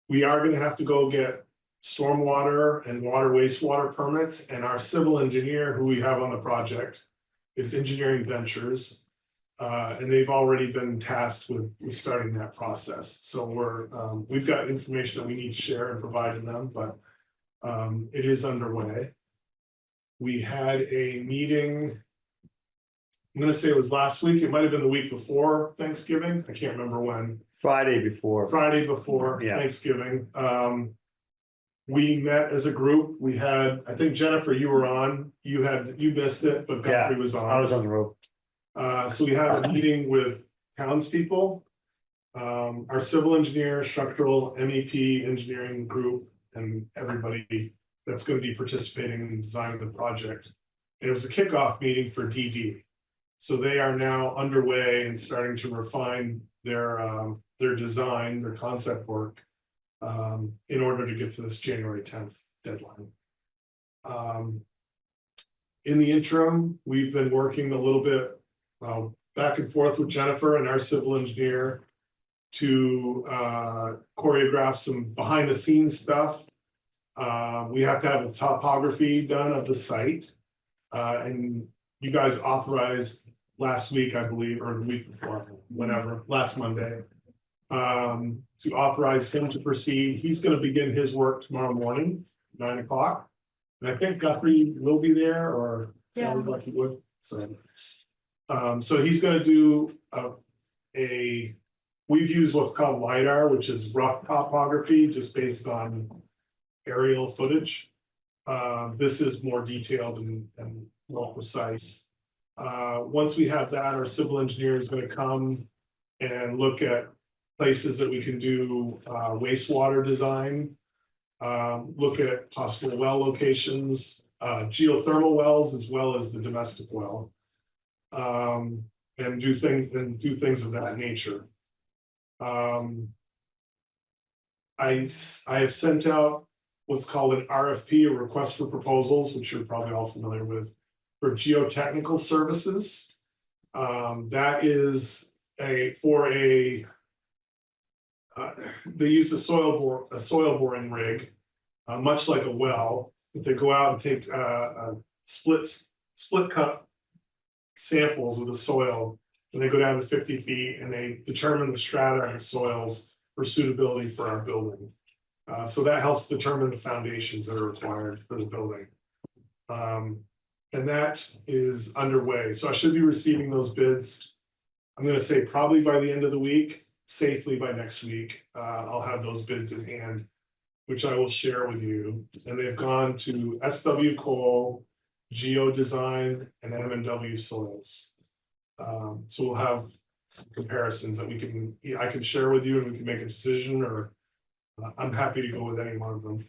We are going to have to go get stormwater and water wastewater permits, and our civil engineer who we have on the project is Engineering Ventures, and they've already been tasked with starting that process. So we've got information that we need to share and provide to them, but it is underway. We had a meeting. I'm gonna say it was last week. It might have been the week before Thanksgiving. I can't remember when. Friday before. Friday before Yeah. Thanksgiving. We met as a group. We had, I think Jennifer, you were on. You missed it, but Guthrie was on. I was on the road. So we had a meeting with townspeople. Our civil engineer, structural MEP engineering group, and everybody that's going to be participating in the design of the project. And it was a kickoff meeting for DD. So they are now underway and starting to refine their design, their concept work, in order to get to this January 10th deadline. In the interim, we've been working a little bit back and forth with Jennifer and our civil engineer to choreograph some behind the scenes stuff. We have to have a topography done of the site, and you guys authorized last week, I believe, or the week before, whenever, last Monday, To authorize him to proceed. He's gonna begin his work tomorrow morning, 9 o'clock. And I think Guthrie will be there, or sounds like he would, so. So he's gonna do we've used what's called LiDAR, which is rough topography, just based on aerial footage. This is more detailed and more precise. Once we have that, our civil engineer is gonna come and look at places that we can do wastewater design. Look at possible well locations, geothermal wells, as well as the domestic well. And do things of that nature. I have sent out what's called an RFP, a request for proposals, which you're probably all familiar with, for geotechnical services. That is they use a soil boring rig, much like a well. But they go out and take split cut samples of the soil, and they go down to 50 feet, and they determine the strata and soils for suitability for our building. So that helps determine the foundations that are required for the building. And that is underway. So I should be receiving those bids. I'm gonna say probably by the end of the week, safely by next week. I'll have those bids in hand, which I will share with you. And they've gone to SW Cole, Geo Design, and M&W Soils. So we'll have some comparisons that I can share with you, and we can make a decision, or I'm happy to go with any one of them.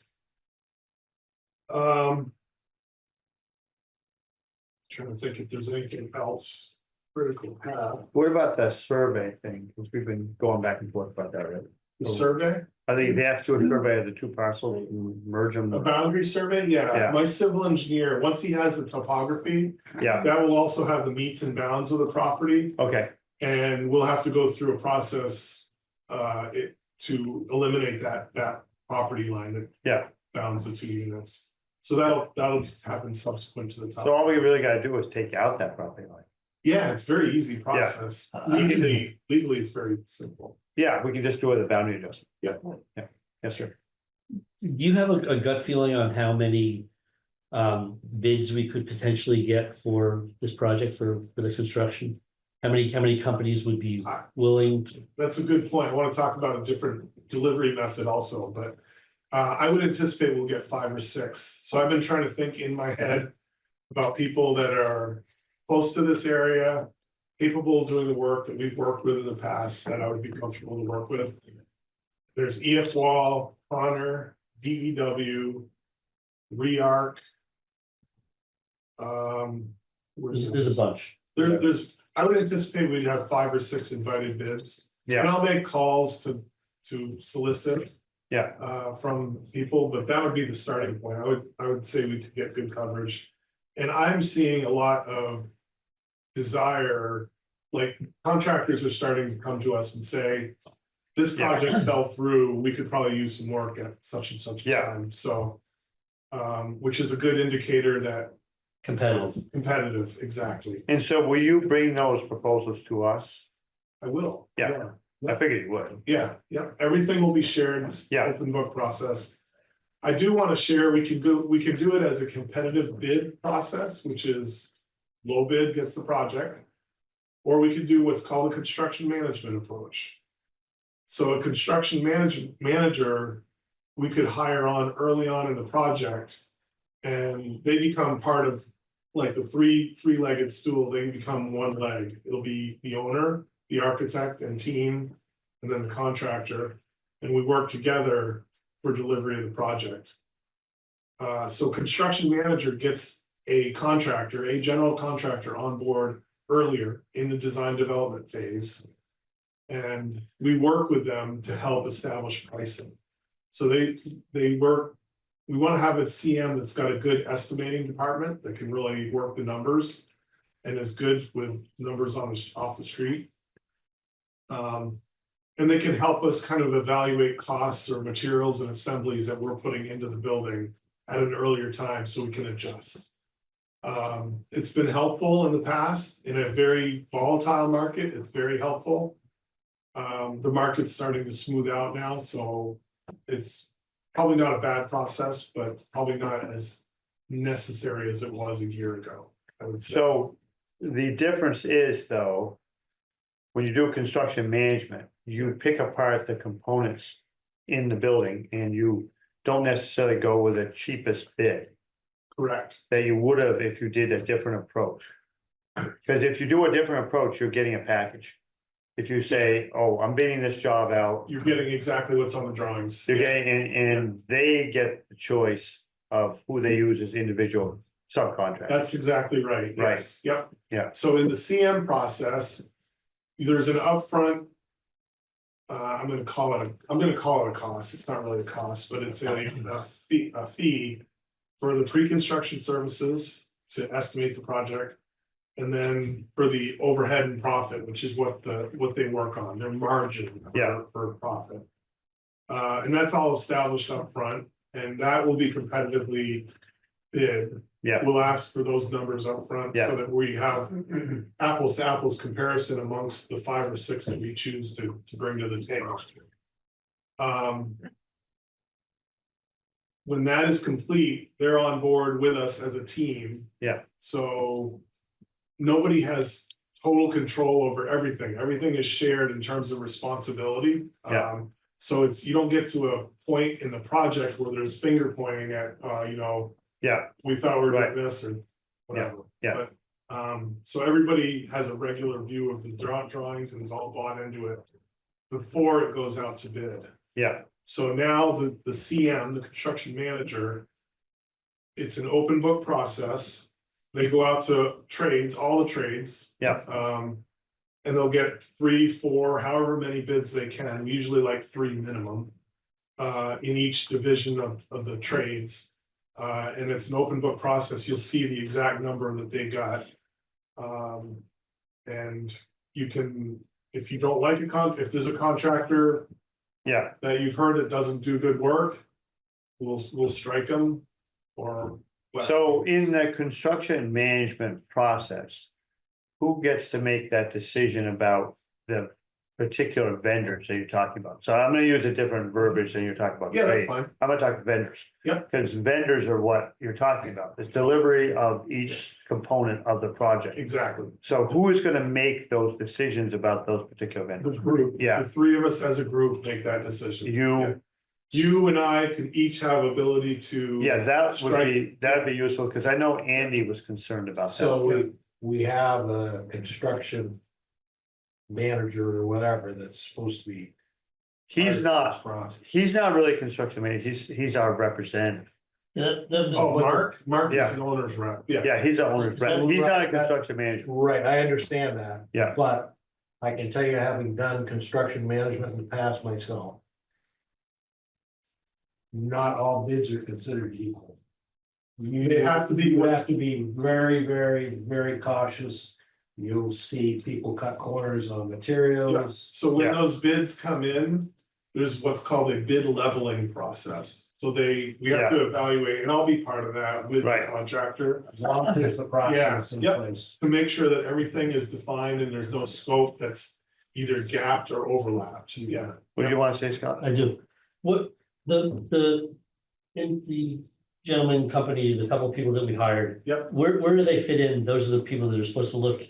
Trying to think if there's anything else critical to have. What about the survey thing? Because we've been going back and forth about that, right? The survey, I think they have to do a survey of the two parcels and merge them. a boundary survey, Yeah. my civil engineer, once he has the topography, Yeah, that will also have the meets and bounds of the property. okay, And we'll have to go through a process to eliminate that property line that yeah. bounds the two units. So that'll happen subsequent to the top. So all we really gotta do is take out that property line. Yeah, it's very easy process. Legally, it's very simple. Yeah, we can just do it with a boundary adjustment. Yeah. Yeah, yes, sir. Do you have a gut feeling on how many bids we could potentially get for this project for the construction? How many companies would be willing to? That's a good point. I want to talk about a different delivery method also, but I would anticipate we'll get 5 or 6. So I've been trying to think in my head about people that are close to this area, capable of doing the work that we've worked with in the past, that I would be comfortable to work with. There's EF Wall, Connor, DEW, REARC. There's a bunch. I would anticipate we'd have 5 or 6 invited bids. And Yeah, I'll make calls to solicit from people, but that would be the starting point. I would say we could get good coverage. And I'm seeing a lot of desire, like contractors are starting to come to us and say, this project fell through, we could probably use some work at such and such a time. So which is a good indicator that competitive, exactly. and so will you bring those proposals to us? I will. Yeah. I figured you would. Yeah, everything will be shared. It's an open book process. I do want to share, we can do it as a competitive bid process, which is low bid gets the project. Or we could do what's called a construction management approach. So a construction manager, we could hire on early on in the project. And they become part of like the three-legged stool, they become one leg. It'll be the owner, the architect and team, and then the contractor. And we work together for delivery of the project. So construction manager gets a general contractor on board earlier in the design development phase. And we work with them to help establish pricing. So we want to have a CM that's got a good estimating department that can really work the numbers and is good with numbers off the street. And they can help us kind of evaluate costs or materials and assemblies that we're putting into the building at an earlier time so we can adjust. It's been helpful in the past in a very volatile market. It's very helpful. The market's starting to smooth out now, so it's probably not a bad process, but probably not as necessary as it was a year ago, I would say. So the difference is though, when you do construction management, you pick apart the components in the building and you don't necessarily go with the cheapest bid Correct. that you would have if you did a different approach. Because if you do a different approach, you're getting a package. If you say, oh, I'm bidding this job out, You're getting exactly what's on the drawings. you're getting, and they get the choice of who they use as individual subcontractors. That's exactly right. Right. Yes. Yep. Yeah. So in the CM process, there's an upfront. I'm gonna call it a cost. It's not really a cost, but it's a fee for the pre-construction services to estimate the project. And then for the overhead and profit, which is what they work on, their margin for profit. And that's all established up front, and that will be competitively bid. Yeah. We'll ask for those numbers up front Yeah. so that we have apples to apples comparison amongst the 5 or 6 that we choose to bring to the table. When that is complete, they're on board with us as a team. Yeah. So nobody has total control over everything. Everything is shared in terms of responsibility. Yeah. So you don't get to a point in the project where there's finger pointing at, Yeah, we thought we were Right. doing this or whatever. Yeah. But, so everybody has a regular view of the drawings and is all bought into it before it goes out to bid. yeah, So now the CM, the construction manager, it's an open book process. They go out to trades, all the trades. Yeah. And they'll get 3, 4, however many bids they can, usually like 3 minimum. In each division of the trades. And it's an open book process. You'll see the exact number that they got. And you can, if you don't like if there's a contractor yeah. that you've heard that doesn't do good work, we'll strike them or. So in the construction management process, who gets to make that decision about the particular vendors that you're talking about? So I'm gonna use a different verbiage than you're talking about. Yeah, that's trade. fine. I'm gonna talk vendors. Yep. Because vendors are what you're talking about, the delivery of each component of the project. Exactly. So who is gonna make those decisions about those particular The vendors? group, Yeah. the 3 of us as a group make that decision. You and I can each have ability to. Yeah, that'd strike. be useful, because I know Andy was concerned about that. So we have a construction manager or whatever that's supposed to be. He's part of this not, process. he's not really construction manager, he's our representative. Oh, Mark Yeah. is an owner's rep. Yeah. Yeah, he's our owner's rep, he's not a construction manager. Right, I understand that. Yeah. But I can tell you, having done construction management in the past myself. Not all bids are considered equal. They have to be You what's- have to be very, very, very cautious. You'll see people cut corners on materials. So when Yeah. those bids come in, there's what's called a bid leveling process. So we have to evaluate, and I'll be part of that with the Right. contractor. As long as there's a process in Yeah, yep. place. To make sure that everything is defined and there's no scope that's either gapped or overlapped. Yeah. What do you want to say, Scott? I do. What, in the gentleman company, the couple of people that we hired. Yep. Where do they fit in? Those are the people that are supposed to look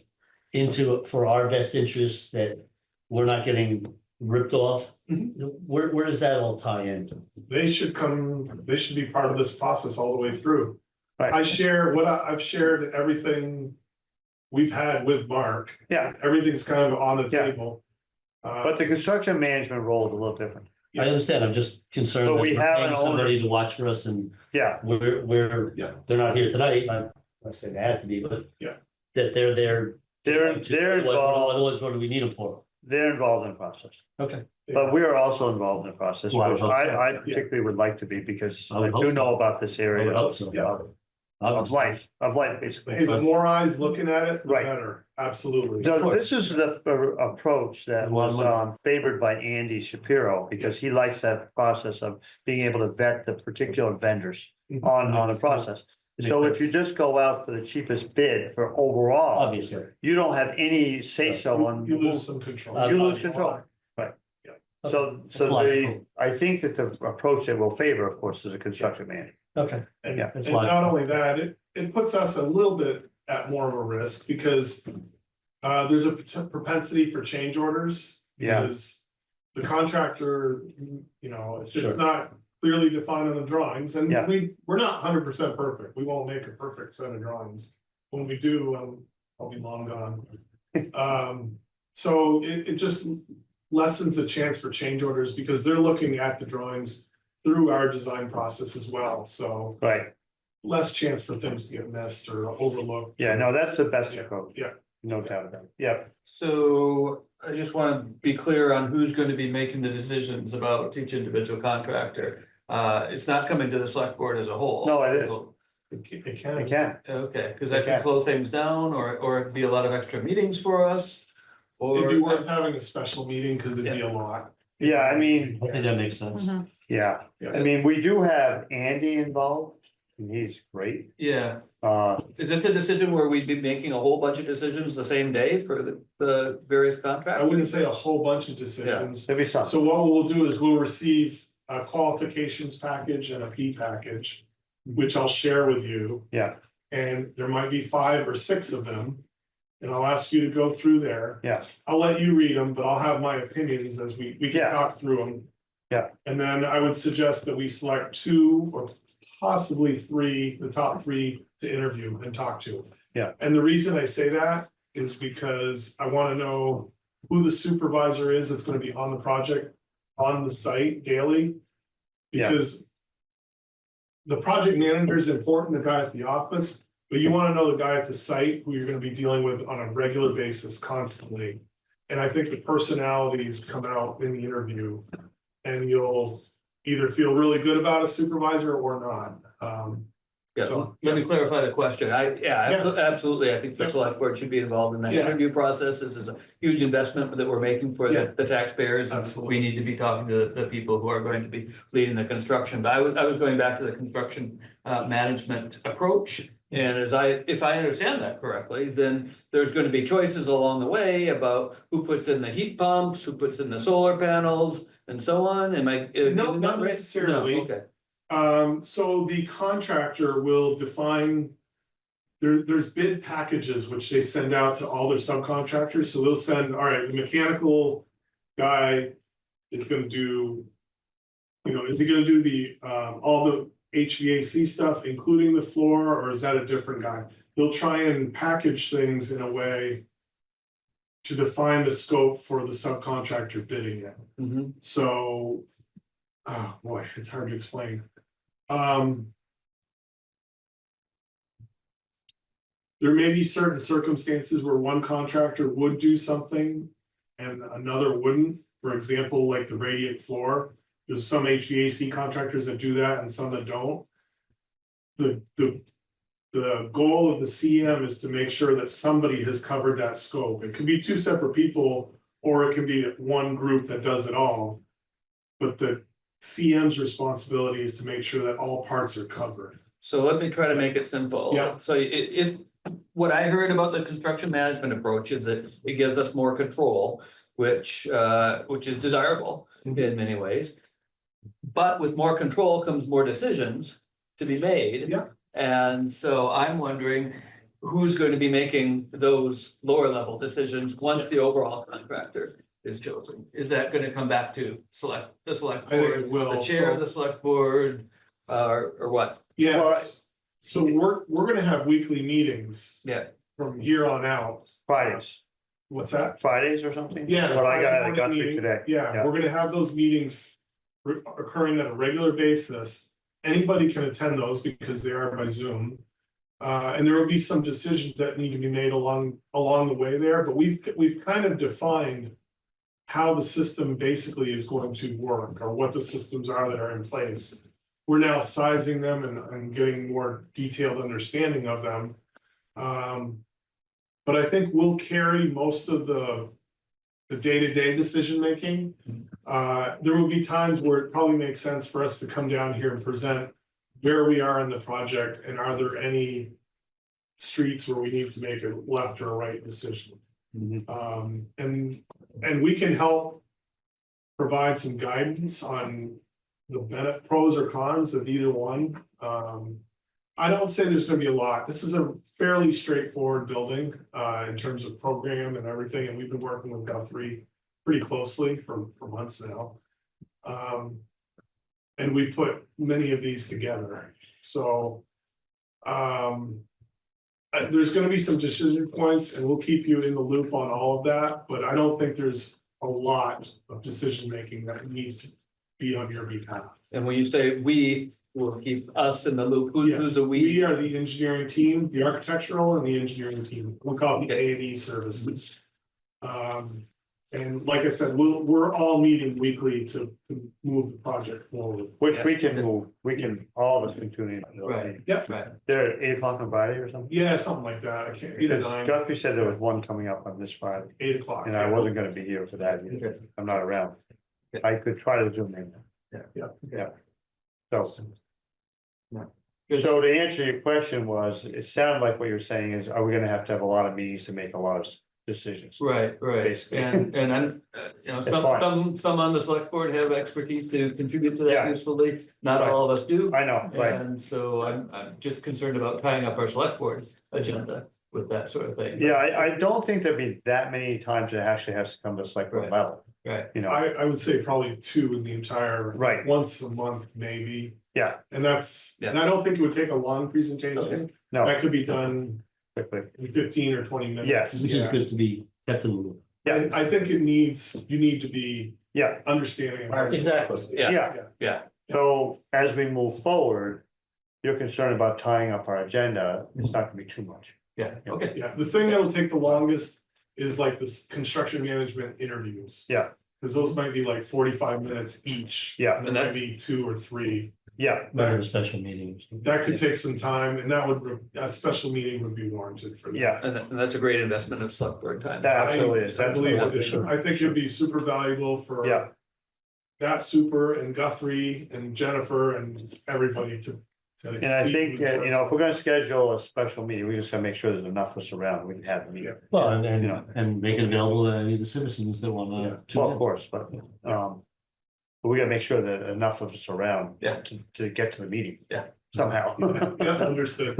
into for our best interests, that we're not getting ripped off. Where does that all tie in? They should be part of this process all the way through. Right. I've shared everything we've had with Mark. Yeah, Everything's kind of on the Yeah. table. but the construction management role is a little different. I understand, I'm just concerned But that we we're have paying an somebody owner- to watch for us, and Yeah, we're, Yeah. they're not here tonight, I say they had to be, but. Yeah. That they're there. they're Otherwise, involved, otherwise, what do we need them for? they're involved in the process, Okay. but we are also involved in the process, Well, I would which hope so. I particularly would like to be, because I would I hope do so. know about this I area would hope of so. Yeah. life, basically. Hey, the more eyes looking at it, the Right. better. Absolutely. So this is the approach that was favored by Andy Shapiro, because he likes that process of being able to vet the particular vendors on the process. So if you just go out for the cheapest bid for overall, Obviously. you don't have any say so on. You lose some control. You lose control. So That's the, logical. I think that the approach that will favor, of course, is a construction manager. Okay. And, Yeah, that's and not logical. only that, it puts us a little bit at more of a risk because there's a propensity for change orders. Yeah. Because the contractor, if Sure. it's not clearly defined in the drawings, and Yeah. we're not 100% perfect, we won't make a perfect set of drawings. When we do, I'll be long gone. So it just lessens the chance for change orders because they're looking at the drawings through our design process as well, so Right, less chance for things to get missed or overlooked. yeah, no, that's the best Yeah, approach, yeah. no doubt about it, yeah. So I just wanna be clear on who's gonna be making the decisions about each individual contractor. It's not coming to the select board as a whole. No, it is. It It can. can, Okay, cause It that can. could slow things down, or it could be a lot of extra meetings for us. It'd be Or, worth having a special meeting, cause it'd be a lot. yeah, I mean, I think that makes sense. yeah, Yeah. I mean, we do have Andy involved, and he's great. yeah, Is is this a decision where we'd be making a whole bunch of decisions the same day for the various I contractors? wouldn't say a whole bunch of decisions. there'll be some, So what we'll do is we'll receive a qualifications package and a fee package, which I'll share with you. yeah, And there might be 5 or 6 of them. And I'll ask you to go through there. yeah, I'll let you read them, but I'll have my opinions as we can Yeah. talk through them. Yeah. And then I would suggest that we select 2 or possibly 3, the top 3 to interview and talk to. Yeah. And the reason I say that is because I wanna know who the supervisor is that's gonna be on the project, on the site daily. Yeah. Because the project manager is important, the guy at the office, but you wanna know the guy at the site who you're gonna be dealing with on a regular basis constantly. And I think the personalities come out in the interview. And you'll either feel really good about a supervisor or not. Yeah, So, let me clarify the question. Yeah. Absolutely. I think the select board should be involved in that Yeah. interview process. This is a huge investment that we're making for Yeah. the taxpayers. And Absolutely. we need to be talking to the people who are going to be leading the construction. But I was going back to the construction management approach. And if I understand that correctly, then there's gonna be choices along the way about who puts in the heat pumps, who puts in the solar panels and so on. Am I? No, not right? necessarily. No, okay. So the contractor will define. There's bid packages which they send out to all their subcontractors, so they'll send, all right, the mechanical guy is gonna do. Is he gonna do the all the HVAC stuff, including the floor, or is that a different guy? They'll try and package things in a way. To define the scope for the subcontractor bidding it. Mhm. So, oh boy, it's hard to explain. There may be certain circumstances where one contractor would do something and another wouldn't. For example, like the radiant floor, there's some HVAC contractors that do that and some that don't. The goal of the CM is to make sure that somebody has covered that scope. It could be 2 separate people, or it can be one group that does it all. But the CM's responsibility is to make sure that all parts are covered. So let me try to make it simple. Yeah. So if what I heard about the construction management approach is that it gives us more control, which is desirable in many ways. But with more control comes more decisions to be made. Yeah. And so I'm wondering who's going to be making those lower level decisions once the overall contractor is chosen? Is that gonna come back to the select I think board, it will, the chair of so- the select board, or what? Yes, so we're gonna have weekly meetings Yeah, from here on out. Fridays, What's that? Fridays or something? Yeah. What I got out of Friday morning Guthrie meeting. today. Yeah, we're gonna have those meetings occurring at a regular basis. Anybody can attend those because they are by Zoom. And there will be some decisions that need to be made along the way there, but we've kind of defined how the system basically is going to work, or what the systems are that are in place. We're now sizing them and getting more detailed understanding of them. But I think we'll carry most of the day-to-day decision making. There will be times where it probably makes sense for us to come down here and present where we are in the project, and are there any streets where we need to make a left or a right decision. Mhm. And we can help provide some guidance on the pros or cons of either one. I don't say there's gonna be a lot. This is a fairly straightforward building, in terms of program and everything, and we've been working with Guthrie pretty closely for months now. And we've put many of these together, so. There's gonna be some decision points, and we'll keep you in the loop on all of that, but I don't think there's a lot of decision making that needs to be on your behalf. And when you say we will keep us in the loop, Yeah, who's a we? We are the engineering team, the architectural and the engineering team. We'll call it the A&E services. And like I said, we're all meeting weekly to move the project forward. Which we can move, we can, all of us can tune in. Right. Yep. Right. They're at 8 o'clock on Friday or something? Yeah, something like that. I can't, 8 or Because 9, Guthrie said there was one coming up on this Friday, 8 o'clock. and I wasn't gonna be here for that either. Okay. I'm not around. Okay. I could try to zoom in. Yeah. So. Good. So to answer your question was, it sounded like what you're saying is, are we gonna have to have a lot of meetings to make a lot of decisions? Right, Basically. and I'm, you know, That's fine. some on the select board have expertise to contribute to that Yeah. usefully, not Right. all of us do. I know, right, And so I'm just concerned about tying up our select board agenda with that sort of thing. yeah, I don't think there'd be that many times it actually has to come to select board Right. level, Right, you know, I would say probably 2 in the entire. Right. Once a month, maybe. yeah, And and I don't think it would take a long presentation. no, That could be done quickly, in 15 or 20 minutes. Yes. Which is Yeah. good to be kept in the loop. yeah, I think you need to be yeah, understanding. of how- Exactly. Yeah. Yeah. so as we move forward. You're concerned about tying up our agenda, it's not gonna be too much. yeah, okay. Yeah, the thing that'll take the longest is like this construction management interviews. Yeah. Cause those might be like 45 minutes each. Yeah. And there might be 2 or 3. Yeah, Not a special meeting. That could take some time, and a special meeting would be warranted for that. yeah, And that's a great investment of select board time. that absolutely is, I that's. believe what it is. should- I think it'd be super valuable for. Yeah. That super and Guthrie and Jennifer and everybody to. And I think, you know, if we're gonna schedule a special meeting, we just gotta make sure there's enough of us around, we can have a meeting. Well, You know. and make it available to any of the citizens that Yeah. wanna. Well, tune of in. course, but, but we gotta make sure that enough of us around. Yeah. To get to the meeting. Yeah. Somehow. Yeah, understood.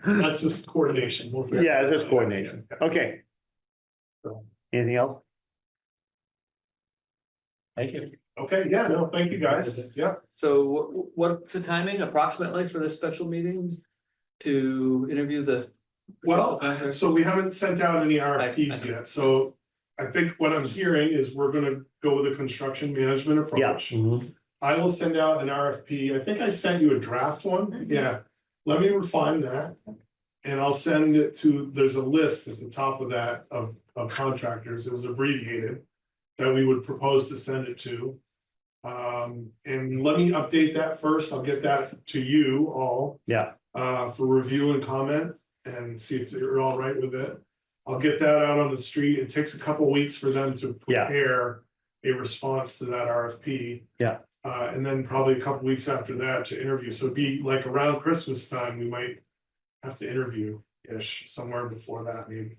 That's just coordination. We'll figure- Yeah, it's just coordination, okay. Anything else? Thank you. Okay, yeah, no, thank you guys. Yeah. So what's the timing approximately for this special meeting to interview the? Well, so we haven't sent out any RFPs I- yet, so I think what I'm hearing is we're gonna go with a construction management approach. Mhm. I will send out an RFP. I think I sent you a draft one. Yeah. Let me refine that. And I'll send it to, there's a list at the top of that of contractors. It was abbreviated. That we would propose to send it to. And let me update that first. I'll get that to you all. Yeah. For review and comment and see if you're all right with it. I'll get that out on the street. It takes a couple weeks for them to Yeah. prepare a response to that RFP. Yeah. And then probably a couple weeks after that to interview. So it'd be like around Christmas time, we might have to interview-ish, somewhere before that, maybe.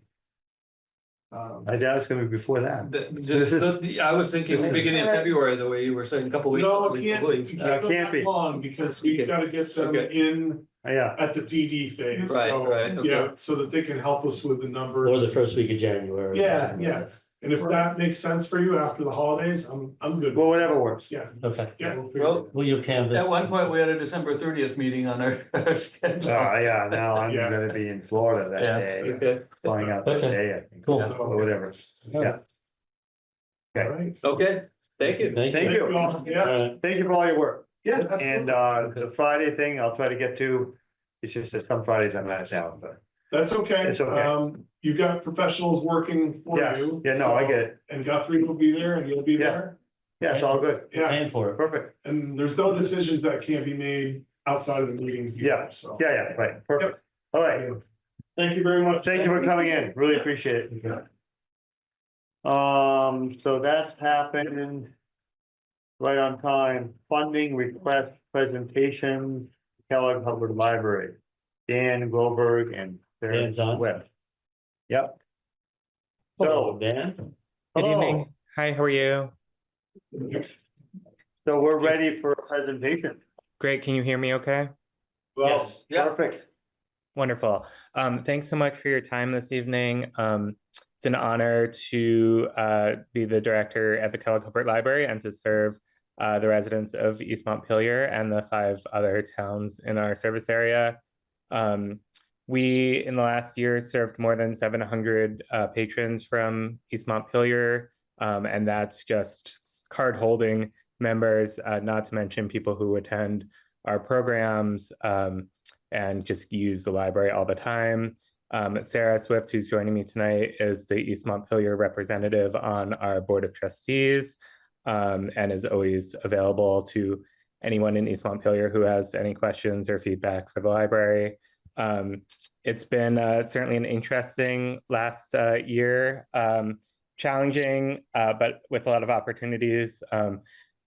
I doubt it's gonna be before that. I was thinking the beginning of February, the way you were saying, a couple weeks. No, couple it can't, weeks. it That can't can't be be. long, because we've Okay. gotta get them Okay. in Yeah, at the DD phase. Right, So, right, okay. yeah, so that they can help us with the numbers. Or the first week of January. Yeah, yeah. And if that makes sense for you after the holidays, I'm good. well, whatever works. Yeah, Okay, yeah. we'll figure Well, it out. well, your canvas. At one point, we had a December 30th meeting on our schedule. Yeah, now I'm Yeah. gonna be in Florida that Yeah, day, okay, flying out that Okay. day, I think, Cool. or whatever. Yeah. All right. okay, thank you. Thank Thank you. you. all. Yeah, Thank you for all your work. yeah, And absolutely. the Friday thing, I'll try to get to, it's just that some Fridays I'm out of town, but That's okay. It's okay. You've got professionals working for yeah, you. yeah, no, I get it. And Guthrie will be there and you'll be Yeah. there. Yeah, it's all good. Yeah, Paying for it. Perfect. and there's no decisions that can't be made outside of the meetings. either, Yeah. So. Yeah, right, perfect. All right, Thank you very much. thank you for coming in, really appreciate it. So that's happened. Right on time, funding request presentation, Kellogg Public Library, Dan Goldberg and Sarah Dan's on. Webb. Yep. Hello, So, Dan. Good hello. evening. Hi, how are you? So we're ready for a presentation. Great, can you hear me okay? Well, Yes. Yeah. perfect. Wonderful. Thanks so much for your time this evening. It's an honor to be the director at the Kellogg Hubbard Library and to serve the residents of East Montpelier and the 5 other towns in our service area. We, in the last year, served more than 700 patrons from East Montpelier, and that's just card-holding members, not to mention people who attend our programs and just use the library all the time. Sarah Swift, who's joining me tonight, is the East Montpelier representative on our Board of Trustees and is always available to anyone in East Montpelier who has any questions or feedback for the library. It's been certainly an interesting last year, challenging, but with a lot of opportunities.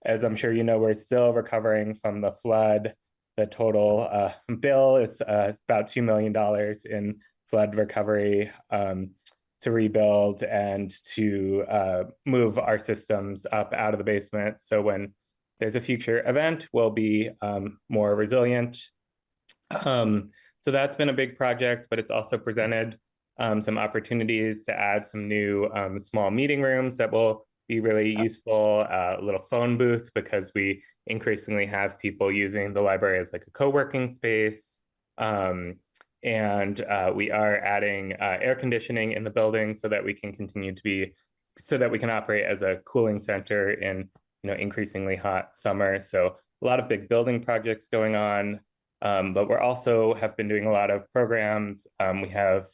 As I'm sure you know, we're still recovering from the flood. The total bill is about $2 million in flood recovery to rebuild and to move our systems up out of the basement. So when there's a future event, we'll be more resilient. So that's been a big project, but it's also presented some opportunities to add some new small meeting rooms that will be really useful, a little phone booth, because we increasingly have people using the library as like a co-working space. And we are adding air conditioning in the building so that we can continue to be, so that we can operate as a cooling center in, increasingly hot summer. So a lot of big building projects going on, but we're also have been doing a lot of programs. We have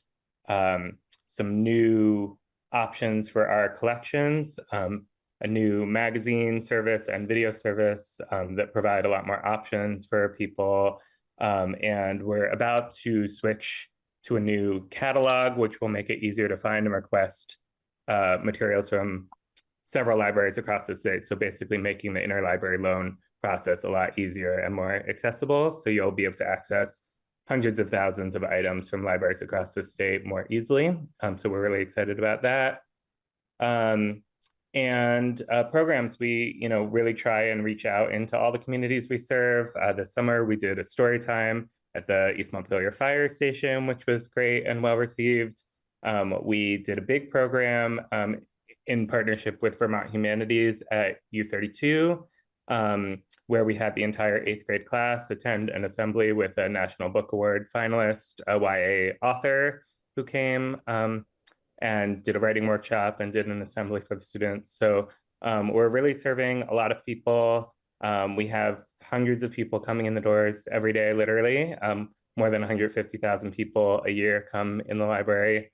some new options for our collections, a new magazine service and video service that provide a lot more options for people. And we're about to switch to a new catalog, which will make it easier to find and request materials from several libraries across the state. So basically making the interlibrary loan process a lot easier and more accessible. So you'll be able to access hundreds of thousands of items from libraries across the state more easily. So we're really excited about that. And programs, we really try and reach out into all the communities we serve. This summer, we did a story time at the East Montpelier Fire Station, which was great and well received. We did a big program in partnership with Vermont Humanities at U32, where we had the entire 8th grade class attend an assembly with a National Book Award finalist, a YA author who came and did a writing workshop and did an assembly for the students. So we're really serving a lot of people. We have hundreds of people coming in the doors every day, literally. More than 150,000 people a year come in the library.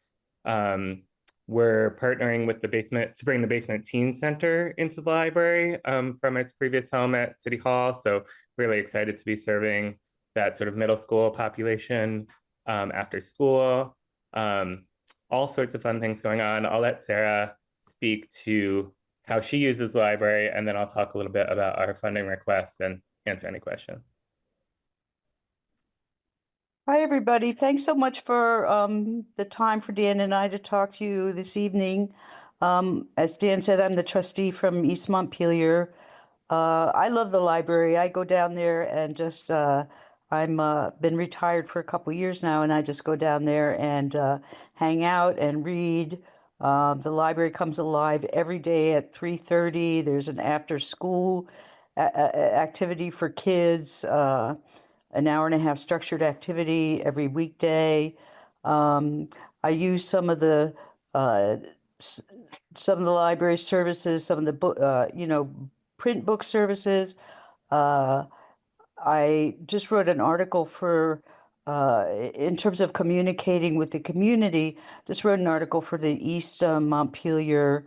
We're partnering with the basement to bring the Basement Teen Center into the library from its previous home at City Hall. So really excited to be serving that sort of middle school population after school. All sorts of fun things going on. I'll let Sarah speak to how she uses the library, and then I'll talk a little bit about our funding requests and answer any questions. Hi, everybody. Thanks so much for the time for Dan and I to talk to you this evening. As Dan said, I'm the trustee from East Montpelier. I love the library. I go down there and just, I'm been retired for a couple years now, and I just go down there and hang out and read. The library comes alive every day at 3:30. There's an after-school activity for kids, an hour and a half structured activity every weekday. I use some of the library services, some of the book, print book services. I just wrote an article for, in terms of communicating with the community, just wrote an article for the East Montpelier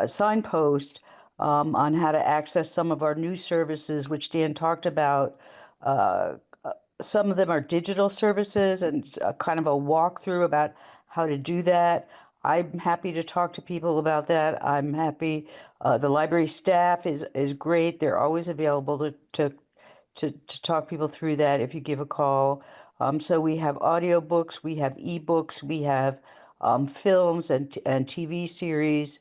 signpost on how to access some of our new services, which Dan talked about. Some of them are digital services and kind of a walkthrough about how to do that. I'm happy to talk to people about that. I'm happy. The library staff is great. They're always available to talk people through that if you give a call. So we have audiobooks, we have ebooks, we have films and TV series.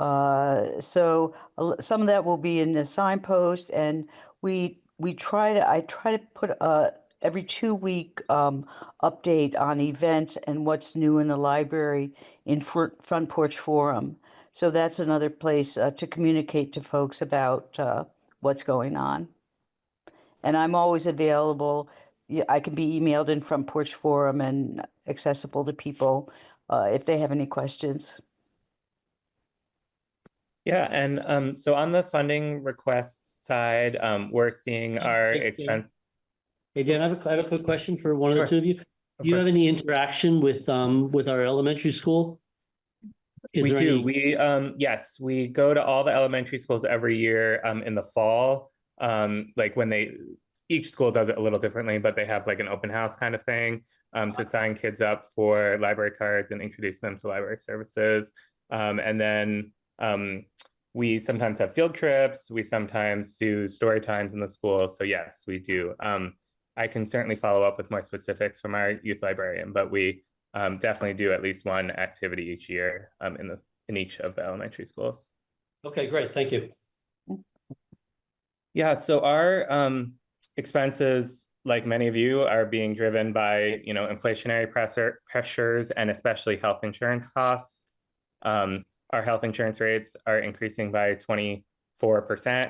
So some of that will be in the signpost, and I try to put every 2 week update on events and what's new in the library in Front Porch Forum. So that's another place to communicate to folks about what's going on. And I'm always available. I can be emailed in Front Porch Forum and accessible to people if they have any questions. Yeah, and so on the funding request side, we're seeing our Hey, Dan. expense. Hey, Dan, I have a quick question for one of the Sure. two of you. Do you course. have any interaction with our elementary school? We do. Yes, we go to all the elementary schools every year in the fall. Like each school does it a little differently, but they have like an open house kind of thing to sign kids up for library cards and introduce them to library services. And then we sometimes have field trips. We sometimes do story times in the school. So yes, we do. I can certainly follow up with more specifics from our youth librarian, but we definitely do at least one activity each year in each of the elementary schools. Okay, great. Thank you. Yeah, so our expenses, like many of you, are being driven by inflationary pressures and especially health insurance costs. Our health insurance rates are increasing by 24%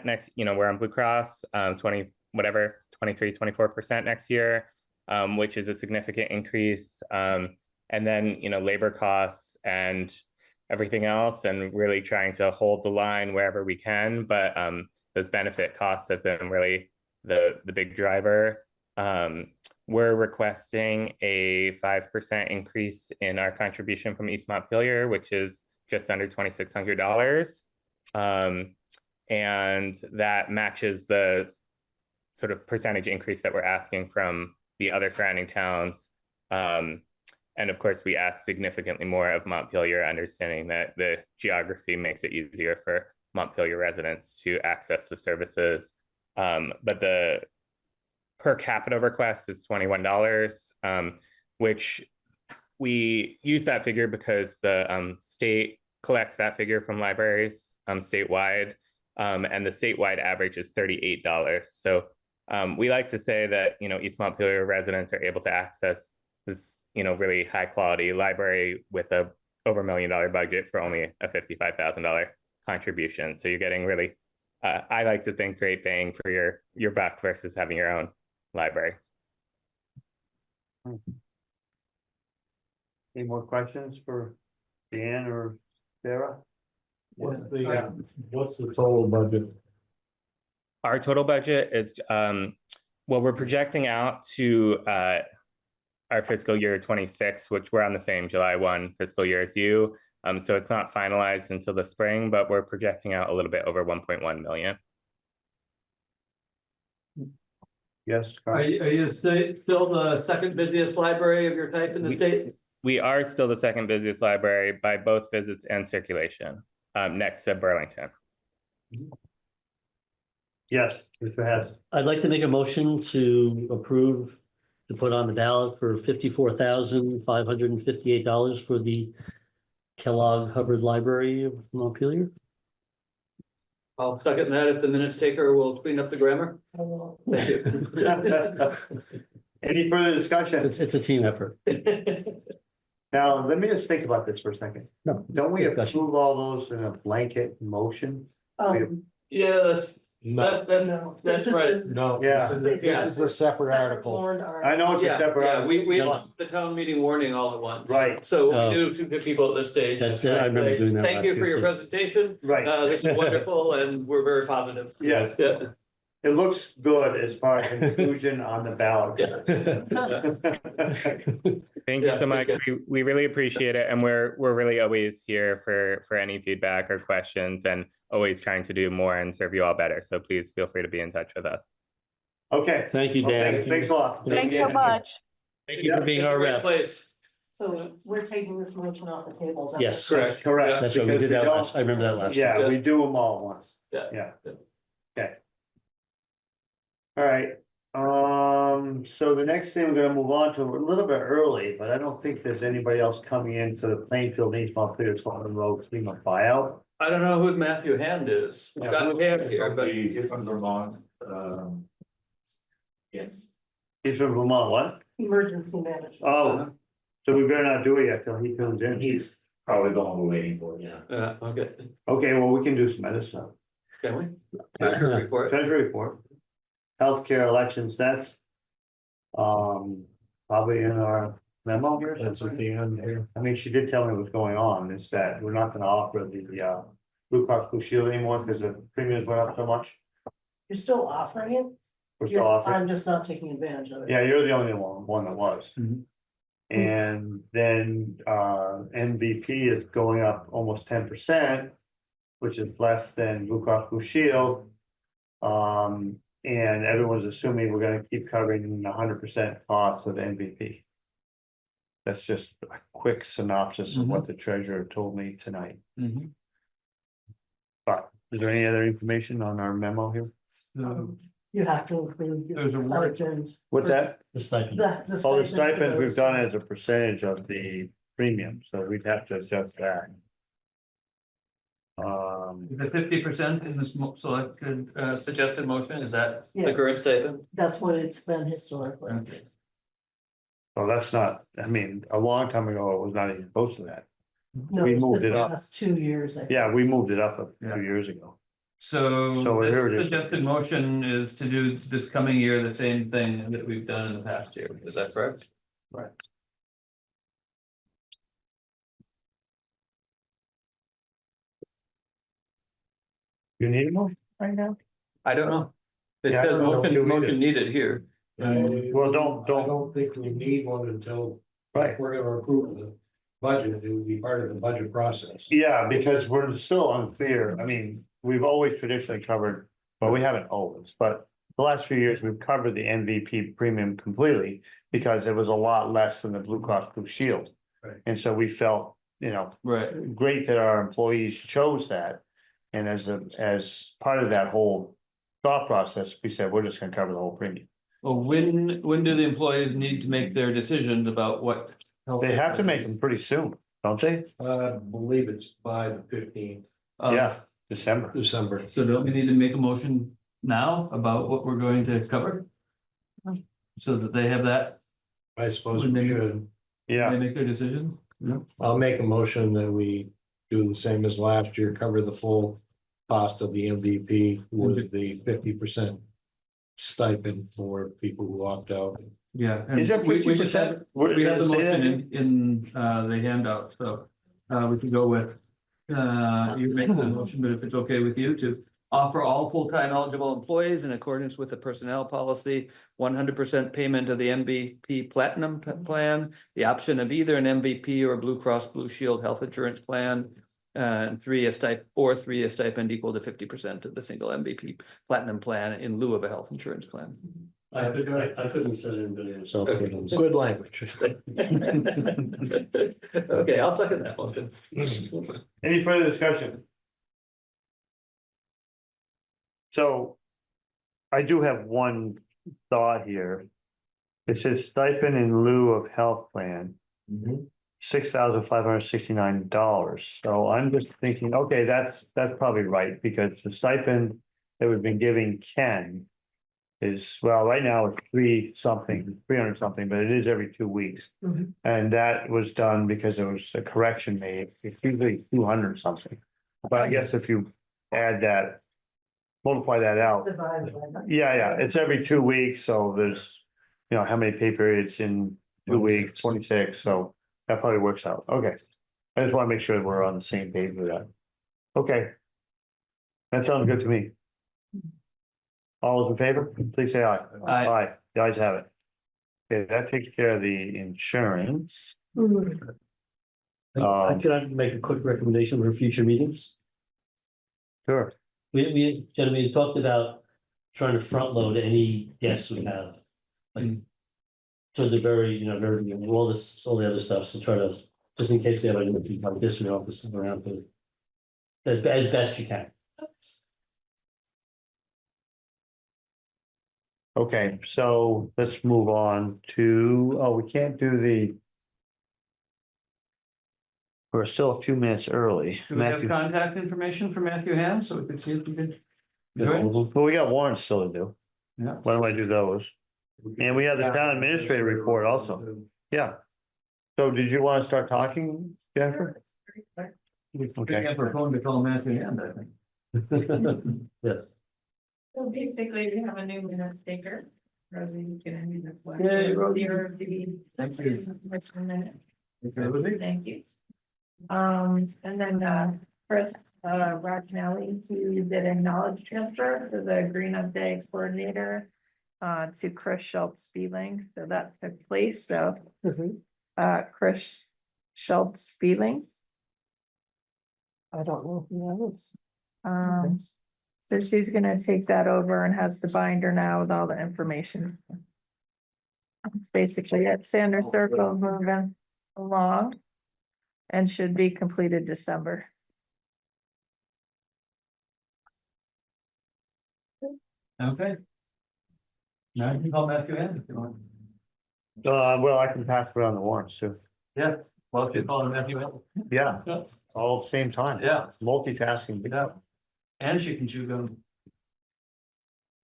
next. We're on Blue Cross, 23-24% next year, which is a significant increase. And then labor costs and everything else, and really trying to hold the line wherever we can. But those benefit costs have been really the big driver. We're requesting a 5% increase in our contribution from East Montpelier, which is just under $2,600. And that matches the sort of percentage increase that we're asking from the other surrounding towns. And of course, we ask significantly more of Montpelier, understanding that the geography makes it easier for Montpelier residents to access the services. But the per capita request is $21, which we use that figure because the state collects that figure from libraries statewide, and the statewide average is $38. So we like to say that East Montpelier residents are able to access this really high quality library with a over $1 million budget for only a $55,000 contribution. So you're getting really, I like to think, great bang for your buck versus having your own library. Any more questions for Dan or Sarah? What's the total budget? Our total budget is, well, we're projecting out to our fiscal year 26, which we're on the same July 1 fiscal year as you. So it's not finalized until the spring, but we're projecting out a little bit over 1.1 million. Yes. Are you still the second busiest library of your type in the state? We are still the second busiest library by both visits and circulation, next to Burlington. Yes, Mr. Hess. I'd like to make a motion to approve to put on the ballot for $54,558 for the Kellogg Hubbard Library of Montpelier. I'll second that if the minutes taker will clean up the grammar. Thank you. Any further discussion? It's a team effort. Now, let me just think about this for a second. No, Don't we discussion. approve all those in a blanket motion? Yeah, that's right. No, Yeah. this is a separate article. I know it's a Yeah, separate. yeah, we Yeah. want the town meeting warning all at once. Right, So Oh. we do two people at this stage. That's it. I remember doing that Thank last you for year, your too. presentation. right. This is wonderful and we're very positive. Yes, Yeah. it looks good as far as inclusion on the ballot. Thank you Yeah, so much. thank We really appreciate it. And we're really always here for any feedback or questions, and always trying to do more and serve you all better. So please feel free to be in touch with us. Okay. Thank you, Well, Dan. Thanks a lot. Thanks so much. Thank you for being It's a our great rep. place. So we're taking this motion off the table. is that Yes. what- Correct. Correct. That's right. We because did that don't- last. I remember that last. year. Yeah, we do them all at once. Yeah. Yeah. Okay. All right, so the next thing we're gonna move on to, we're a little bit early, but I don't think there's anybody else coming in to the Plainfield East Montpelier Road FEMA buyout. I don't know who Matthew Hand is. We've got Hand here, but He's from Vermont, yes. He's from Vermont, what? Emergency management. Oh, so we better not do it yet till he comes in. He's probably the one we're waiting for, yeah. okay, Okay, well, we can do some other stuff. can we? Treasury report. Treasury report. Healthcare elections, that's. Probably in our memo here. That's at the end here. I mean, she did tell me what's going on, is that we're not gonna offer the Blue Cross Blue Shield anymore because the premiums went up so much. You're still offering it? We're still offering. I'm just not taking advantage of it. Yeah, you're the only one that was. Mhm. And then MVP is going up almost 10%, which is less than Blue Cross Blue Shield. And everyone's assuming we're gonna keep covering 100% cost of MVP. That's just a quick synopsis of what the treasurer told me tonight. Mhm. But is there any other information on our memo here? You have to include. There's a word. stipend. What's that? The stipend. Oh, the stipends we've goes- done as a percentage of the premium, so we'd have to adjust that. The 50% in this selected suggested motion, is that the Yes. current statement? That's what it's been historically. Okay. well, that's not, I mean, a long time ago, it was not even close to that. No, We it's moved been it the up. last 2 years. I think. Yeah, we moved it up a Yeah. few years ago. So So here it this is. suggested motion is to do this coming year the same thing that we've done in the past year, is that correct? Right. You need more right now? I don't know. It Yeah, I says don't know if you motion need it. needed here. Well, don't- I don't think we need one until. Right. We're gonna approve the budget, it would be part of the budget process. Yeah, because we're still unclear. I mean, we've always traditionally covered, well, we haven't always, but the last few years, we've covered the MVP premium completely because it was a lot less than the Blue Cross Blue Shield. Right. And so we felt, Right. great that our employees chose that. And as part of that whole thought process, we said, we're just gonna cover the whole premium. Well, when do the employees need to make their decisions about what? They have to make them pretty soon, don't they? I believe it's by the 15th Yeah, December. December. So don't we need to make a motion now about what we're going to cover? So that they have that, I suppose When we they- should. Yeah, they make their decision? I'll make a motion that we do the same as last year, cover the full cost of the MVP with the 50% stipend for people who opt out. Yeah. and is that we just had 50%? What did We you have the say that? motion in the handout, so we can go with. You make the motion, but if it's okay with you to offer all full-time eligible employees in accordance with the personnel policy, 100% payment of the MVP Platinum plan, the option of either an MVP or Blue Cross Blue Shield health insurance plan. And a stipend equal to 50% of the single MVP Platinum plan in lieu of a health insurance plan. I couldn't say anybody else. So good language. Okay, I'll second that motion. Any further discussion? So I do have one thought here. It says stipend in lieu of health plan. $6,569. So I'm just thinking, okay, that's probably right, because the stipend that we've been giving Ken is, well, right now it's 300 something, but it is every 2 weeks. Mhm. And that was done because there was a correction made, it's usually 200 something. But I guess if you add that, multiply that out, Divided by that. yeah, it's every 2 weeks, so there's, how many pay periods in 2 weeks, 26, so that probably works out, okay. I just wanna make sure we're on the same page with that. Okay. That sounds good to me. All those in favor, please say aye. Aye. The ayes have it. Okay, that takes care of the insurance. Could I make a quick recommendation for future meetings? Sure. We talked about trying to front load any guests we have. Like, to the very, very, all the other stuff, so try to, just in case we have anything like this, we don't have to sit around for. As best you can. Okay, so let's move on to, we can't do the. We're still a few minutes early. Do we have Matthew, contact information for Matthew Ham, so we could see if we could join us? well, we got warrants still to do. Yeah. Why don't I do those? And we have the town administrator report also. Yeah. So did you want to start talking, Jennifer? Picking up our phone to call Matthew Ham, I think. Yes. So basically, we have a new minute taker. Rosie, you can do this one. Yay, Rosie. You're the- Thank What's the minute? Okay, with me? Thank you. And then, Chris, Ragnelli, who did a knowledge transfer to the Green Up Day coordinator. To Chris Schultz Speeling, so that took place, so. Chris Schultz Speeling. I don't know who that is. So she's gonna take that over and has the binder now with all the information. Basically, at Sanders Circle moving along. And should be completed December. Okay. Now you can call Matthew Ham if you want. Well, I can pass around the warrants too. Yeah, well, if you call him Matthew Ham. Yeah, all at the same time. Yeah, Multitasking. yeah. And she can chew gum.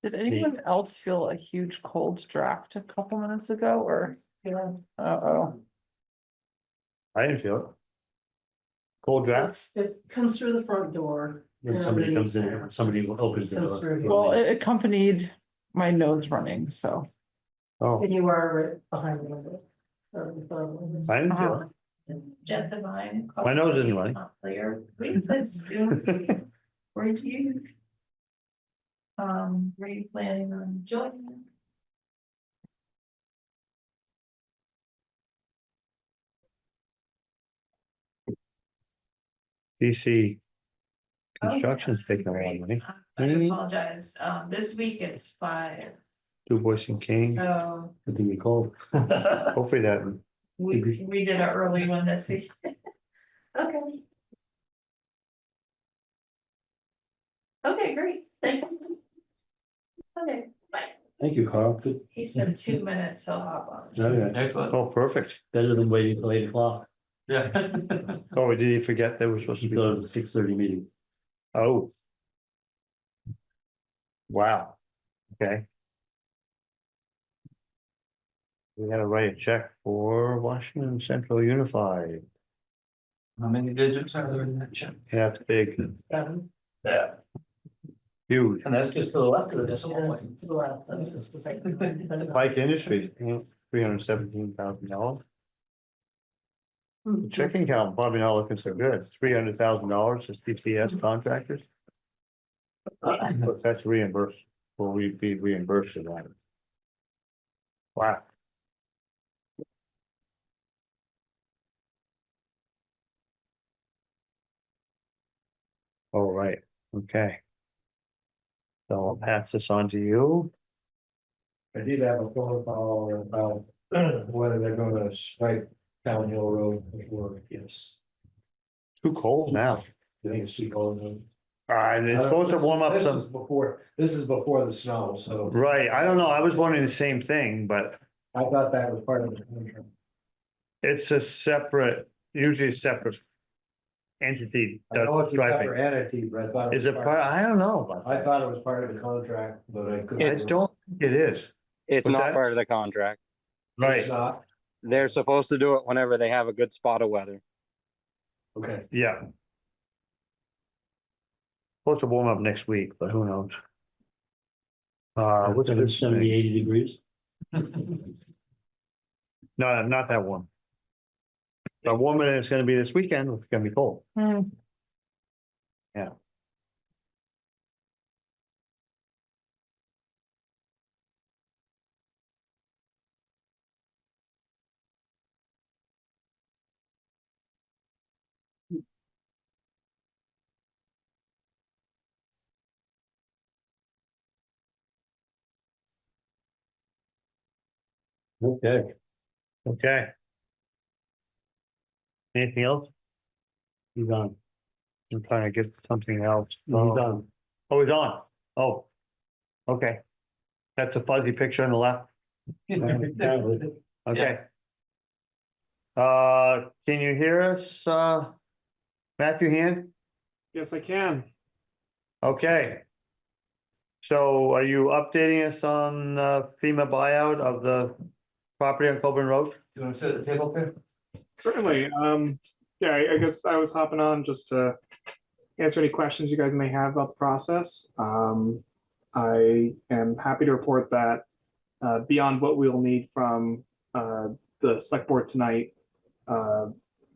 Did anyone else feel a huge cold draft a couple minutes ago or? Yeah. Uh-oh. I didn't feel it. Cold draft? It comes through the front door. Then and somebody underneath comes in, there. somebody opens the Comes door. through here. Well, it accompanied my nose running, so. Oh, And you are right behind the window. Or in front of the window. I didn't feel It's Jet Divine. My nose isn't running. Montpelier. We put Zoom it. for you. Were you planning on joining? DC construction's taking a lot of money. I apologize, this week it's 5, Du Bois and King. so I think we called. Hopefully that, we did an early one this week. Okay. Okay, great, thanks. Okay, bye. Thank you, Carl. Good. He said 2 minutes, he'll hop on. Oh, yeah. Excellent. oh, perfect. Better than waiting till 8 o'clock. Yeah. Oh, did you forget that was supposed to You be? go to the 6:30 meeting. Oh. Wow. Okay. We gotta write a check for Washington Central Unified. How many digits are there in that check? Yeah, it's big, Yeah. huge. And that's just to the left of the decimal Yeah, point. to the left, that's just the second. Pike Industries, $317,000. Checking account probably not looking so good. $300,000 is CPS contractors. But that's reimbursed. Will we be reimbursed for that? Wow. All right, okay. So I'll pass this on to you. I did have a phone call about whether they're gonna strike Town Hill Road before, yes. Too cold now. I think it's too cold. All right, it's supposed to warm up This is some, this is before the snow, so right, I don't know, I was wondering the same thing, but I thought that was part of the contract. it's a separate, usually a separate entity. I know it's a striping. separate entity, but I thought. Is it part, I don't know. about I that. thought it was part of the contract, but I couldn't. I don't think it is, It's What's not that? part of the contract. right, It's not, They're supposed to do it whenever they have a good spot of weather. okay. yeah. Supposed to warm up next week, but who knows? What's this 70, thing? 80 degrees. No, not that warm. The warmer than it's gonna be this weekend, it's gonna be cold. Hmm. Yeah. Okay. Okay. Anything else? He's on. I'm trying to get something else. He's on. Oh, he's on. Oh. Okay. That's a fuzzy picture on the left. Okay. Can you hear us, Matthew Hand? Yes, I can. Okay. So are you updating us on FEMA buyout of the property on Coburn Road? You want to sit at the table there? Certainly. Yeah, I guess I was hopping on just to answer any questions you guys may have about the process. I am happy to report that beyond what we'll need from the select board tonight,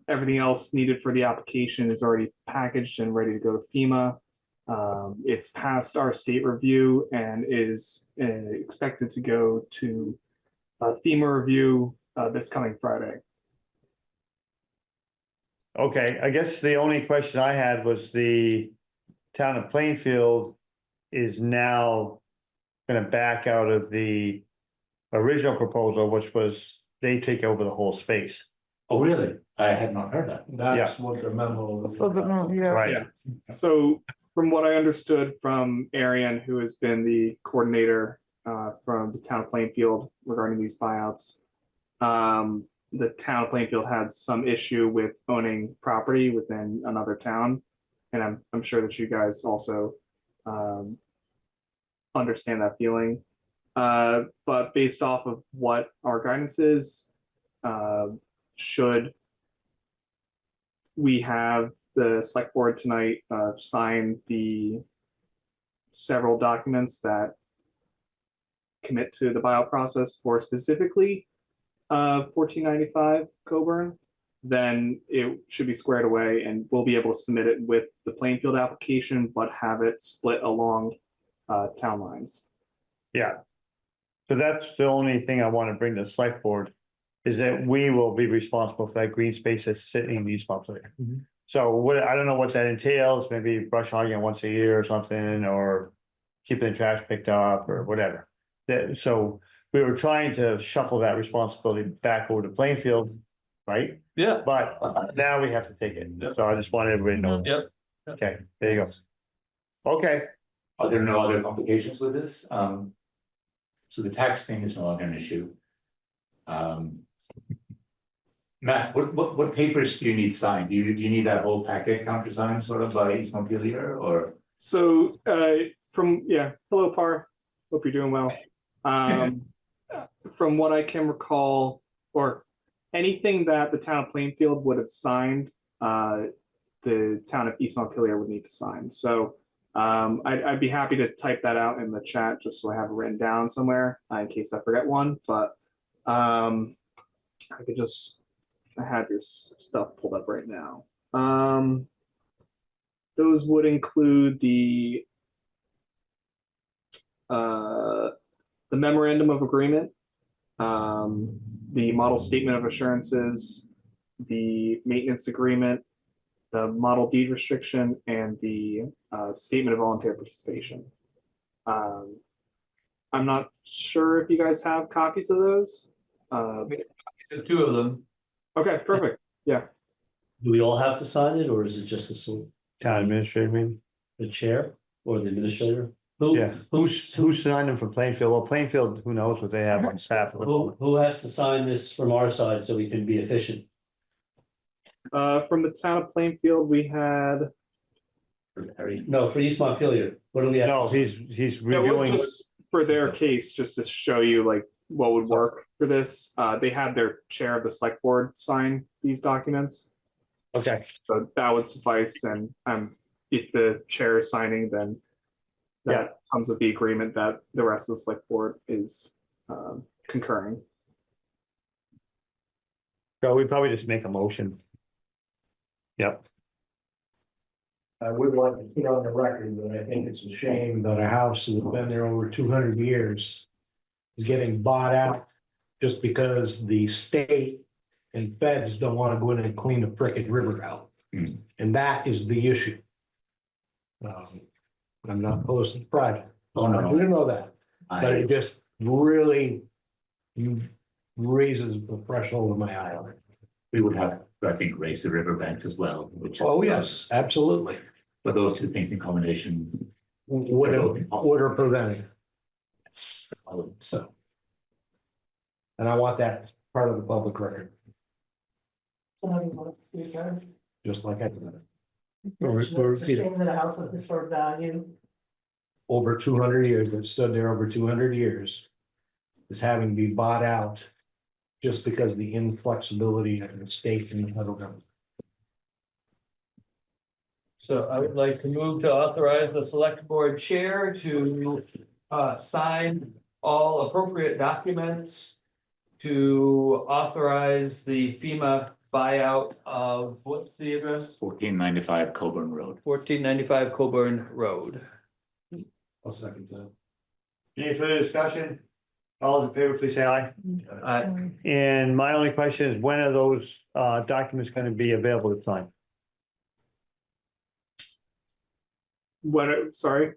everything else needed for the application is already packaged and ready to go to FEMA. It's passed our state review and is expected to go to FEMA review this coming Friday. Okay, I guess the only question I had was the town of Plainfield is now gonna back out of the original proposal, which was they take over the whole space. Oh, really? I had not heard that. That's what the memo. A little bit more, yeah. Right. Yeah. So from what I understood from Arian, who has been the coordinator from the town of Plainfield regarding these buyouts, the town of Plainfield had some issue with owning property within another town. And I'm sure that you guys also understand that feeling. But based off of what our guidance is, should we have the select board tonight sign the several documents that commit to the buyout process for specifically 1495 Coburn, then it should be squared away and we'll be able to submit it with the Plainfield application, but have it split along town lines. Yeah. So that's the only thing I want to bring to the select board is that we will be responsible for that green space that's sitting in East Montpelier. So what, I don't know what that entails, maybe brush hogging once a year or something, or keeping the trash picked up or whatever. So we were trying to shuffle that responsibility back over to Plainfield, right? Yeah. But now we have to take it. So I just wanted everybody to know. Yep. Okay, there you go. Okay, Are there no other complications with this? So the tax thing is no longer an issue. Matt, what papers do you need signed? Do you need that whole packet countersigned sort of by East Montpelier or? So hello Par, hope you're doing well. From what I can recall, or anything that the town of Plainfield would have signed, the town of East Montpelier would need to sign. So I'd be happy to type that out in the chat just so I have it written down somewhere in case I forget one. But I could just, I have your stuff pulled up right now. Those would include the memorandum of agreement, the model statement of assurances, the maintenance agreement, the model deed restriction, and the statement of voluntary participation. I'm not sure if you guys have copies of those. Two of them. Okay, perfect. Yeah. Do we all have to sign it, or is it just town administrator, maybe? the chair or the administrator? Yeah, who's signing for Plainfield? Well, Plainfield, who knows what they have on staff. Who has to sign this from our side so we can be efficient? From the town of Plainfield, we had. No, for East Montpelier, what do we have? No, he's No, reviewing. just for their case, just to show you like what would work for this. They had their chair of the select board sign these documents. Okay. So that would suffice, and if the chair is signing, then that comes with the agreement that the rest of the select board is concurring. So we probably just make a motion. Yep. I would like to put on the record that I think it's a shame that a house that's been there over 200 years is getting bought out just because the state and feds don't want to go in and clean the frickin' river out. And that is the issue. I'm not opposed to the project. Oh, no. We know that, but it just really raises the threshold of my eye on it. We would have, I think, raised the riverbanks as well, which. Oh, yes, absolutely. But those two things in combination. Would have prevented it. So. And I want that part of the public record, So how do you want it to be served? just like I did. Or- or- It's a shame that a house of historic value, Over 200 years, it's stood there over 200 years. Is having to be bought out. Just because of the inflexibility of the state and the federal government. So I would like to move to authorize the select board chair to sign all appropriate documents to authorize the FEMA buyout of, what's the address? 1495 Coburn Road. 1495 Coburn Road. I'll second that. Any further discussion? All those in favor, please say aye. And my only question is, when are those documents gonna be available to sign? Sorry,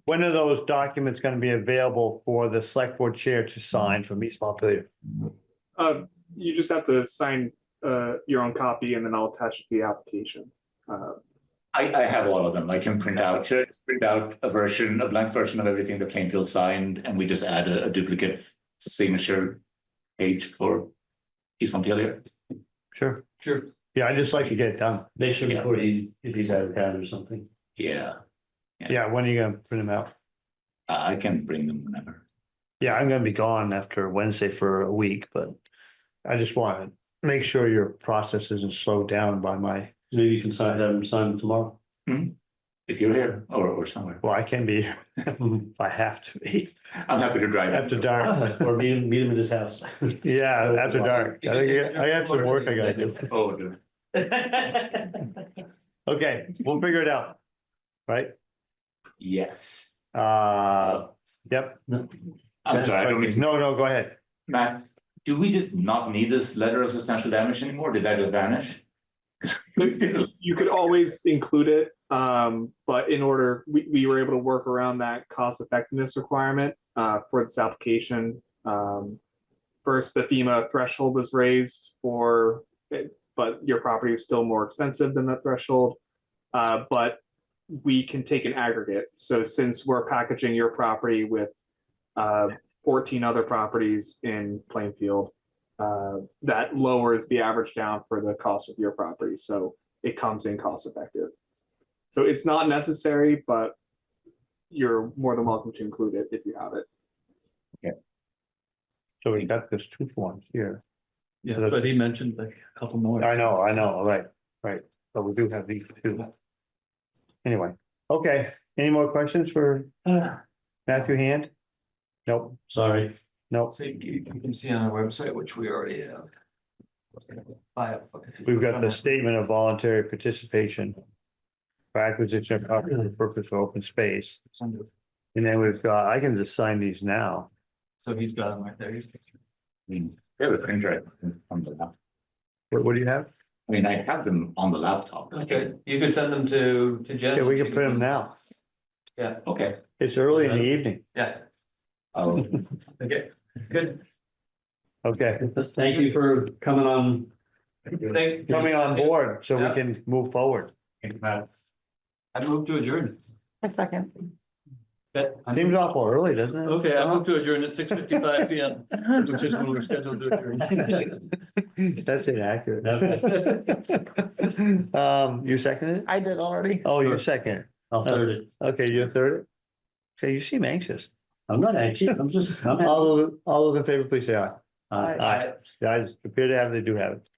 When are those documents gonna be available for the select board chair to sign from East Montpelier? you just have to sign your own copy and then I'll attach it to the application. I have all of them. I can print out a version, a blank version of everything the Plainfield signed, and we just add a duplicate signature page for East Montpelier. Sure. Sure. Yeah, I'd just like to get it done. Make sure before if he's out of town or something. Yeah, Yeah, when are you gonna print them out? I can bring them whenever. Yeah, I'm gonna be gone after Wednesday for a week, but I just want to make sure your process isn't slowed down by my, Maybe you can have him sign tomorrow. If you're here or somewhere, well, I can be here if I have to be. I'm happy to drive. After dark. Or meet him in his house. Yeah, after dark. I have some work I gotta do. Oh, dude. Okay, we'll figure it out. Right? Yes. Yep. I'm sorry, I don't mean to. No, go ahead. Matt, do we just not need this letter of substantial damage anymore? Did that just vanish? You could always include it, but in order, we were able to work around that cost effectiveness requirement for this application. First, the FEMA threshold was raised for, but your property is still more expensive than that threshold. But we can take an aggregate. So since we're packaging your property with 14 other properties in Plainfield, that lowers the average down for the cost of your property. So it comes in cost effective. So it's not necessary, but you're more than welcome to include it if you have it. So we got this 2 forms here. Yeah, but he mentioned like a couple more. I know, right. But we do have these 2. Anyway, okay. Any more questions for Matthew Hand? Nope. Sorry. Nope. So you can see on our website, which we already have. We've got the statement of voluntary participation for acquisition of property for the purpose of open space. And then we've got, I can just sign these now. So he's got them right there. We have a printer on the laptop. What do you have? I mean, I have them on the laptop. Okay, you could send them to Jen. Yeah, we can print them now. Yeah, Okay. It's early in the evening. yeah, Oh, okay, good. Okay. Thank you for coming on. Coming on board so we Yeah. can move forward. I moved to adjourn. A second. Seems awful early, doesn't it? Okay, I moved to adjourn at 6:55 PM, which is when we're scheduled to adjourn. That's inaccurate. You seconded it? I did already. Oh, you're second. I'll third it. Okay, you're third. Okay, you seem anxious. I'm not anxious. I'm just, I'm happy. All those in favor, please say aye. Aye. Guys, appear to have, they do have it.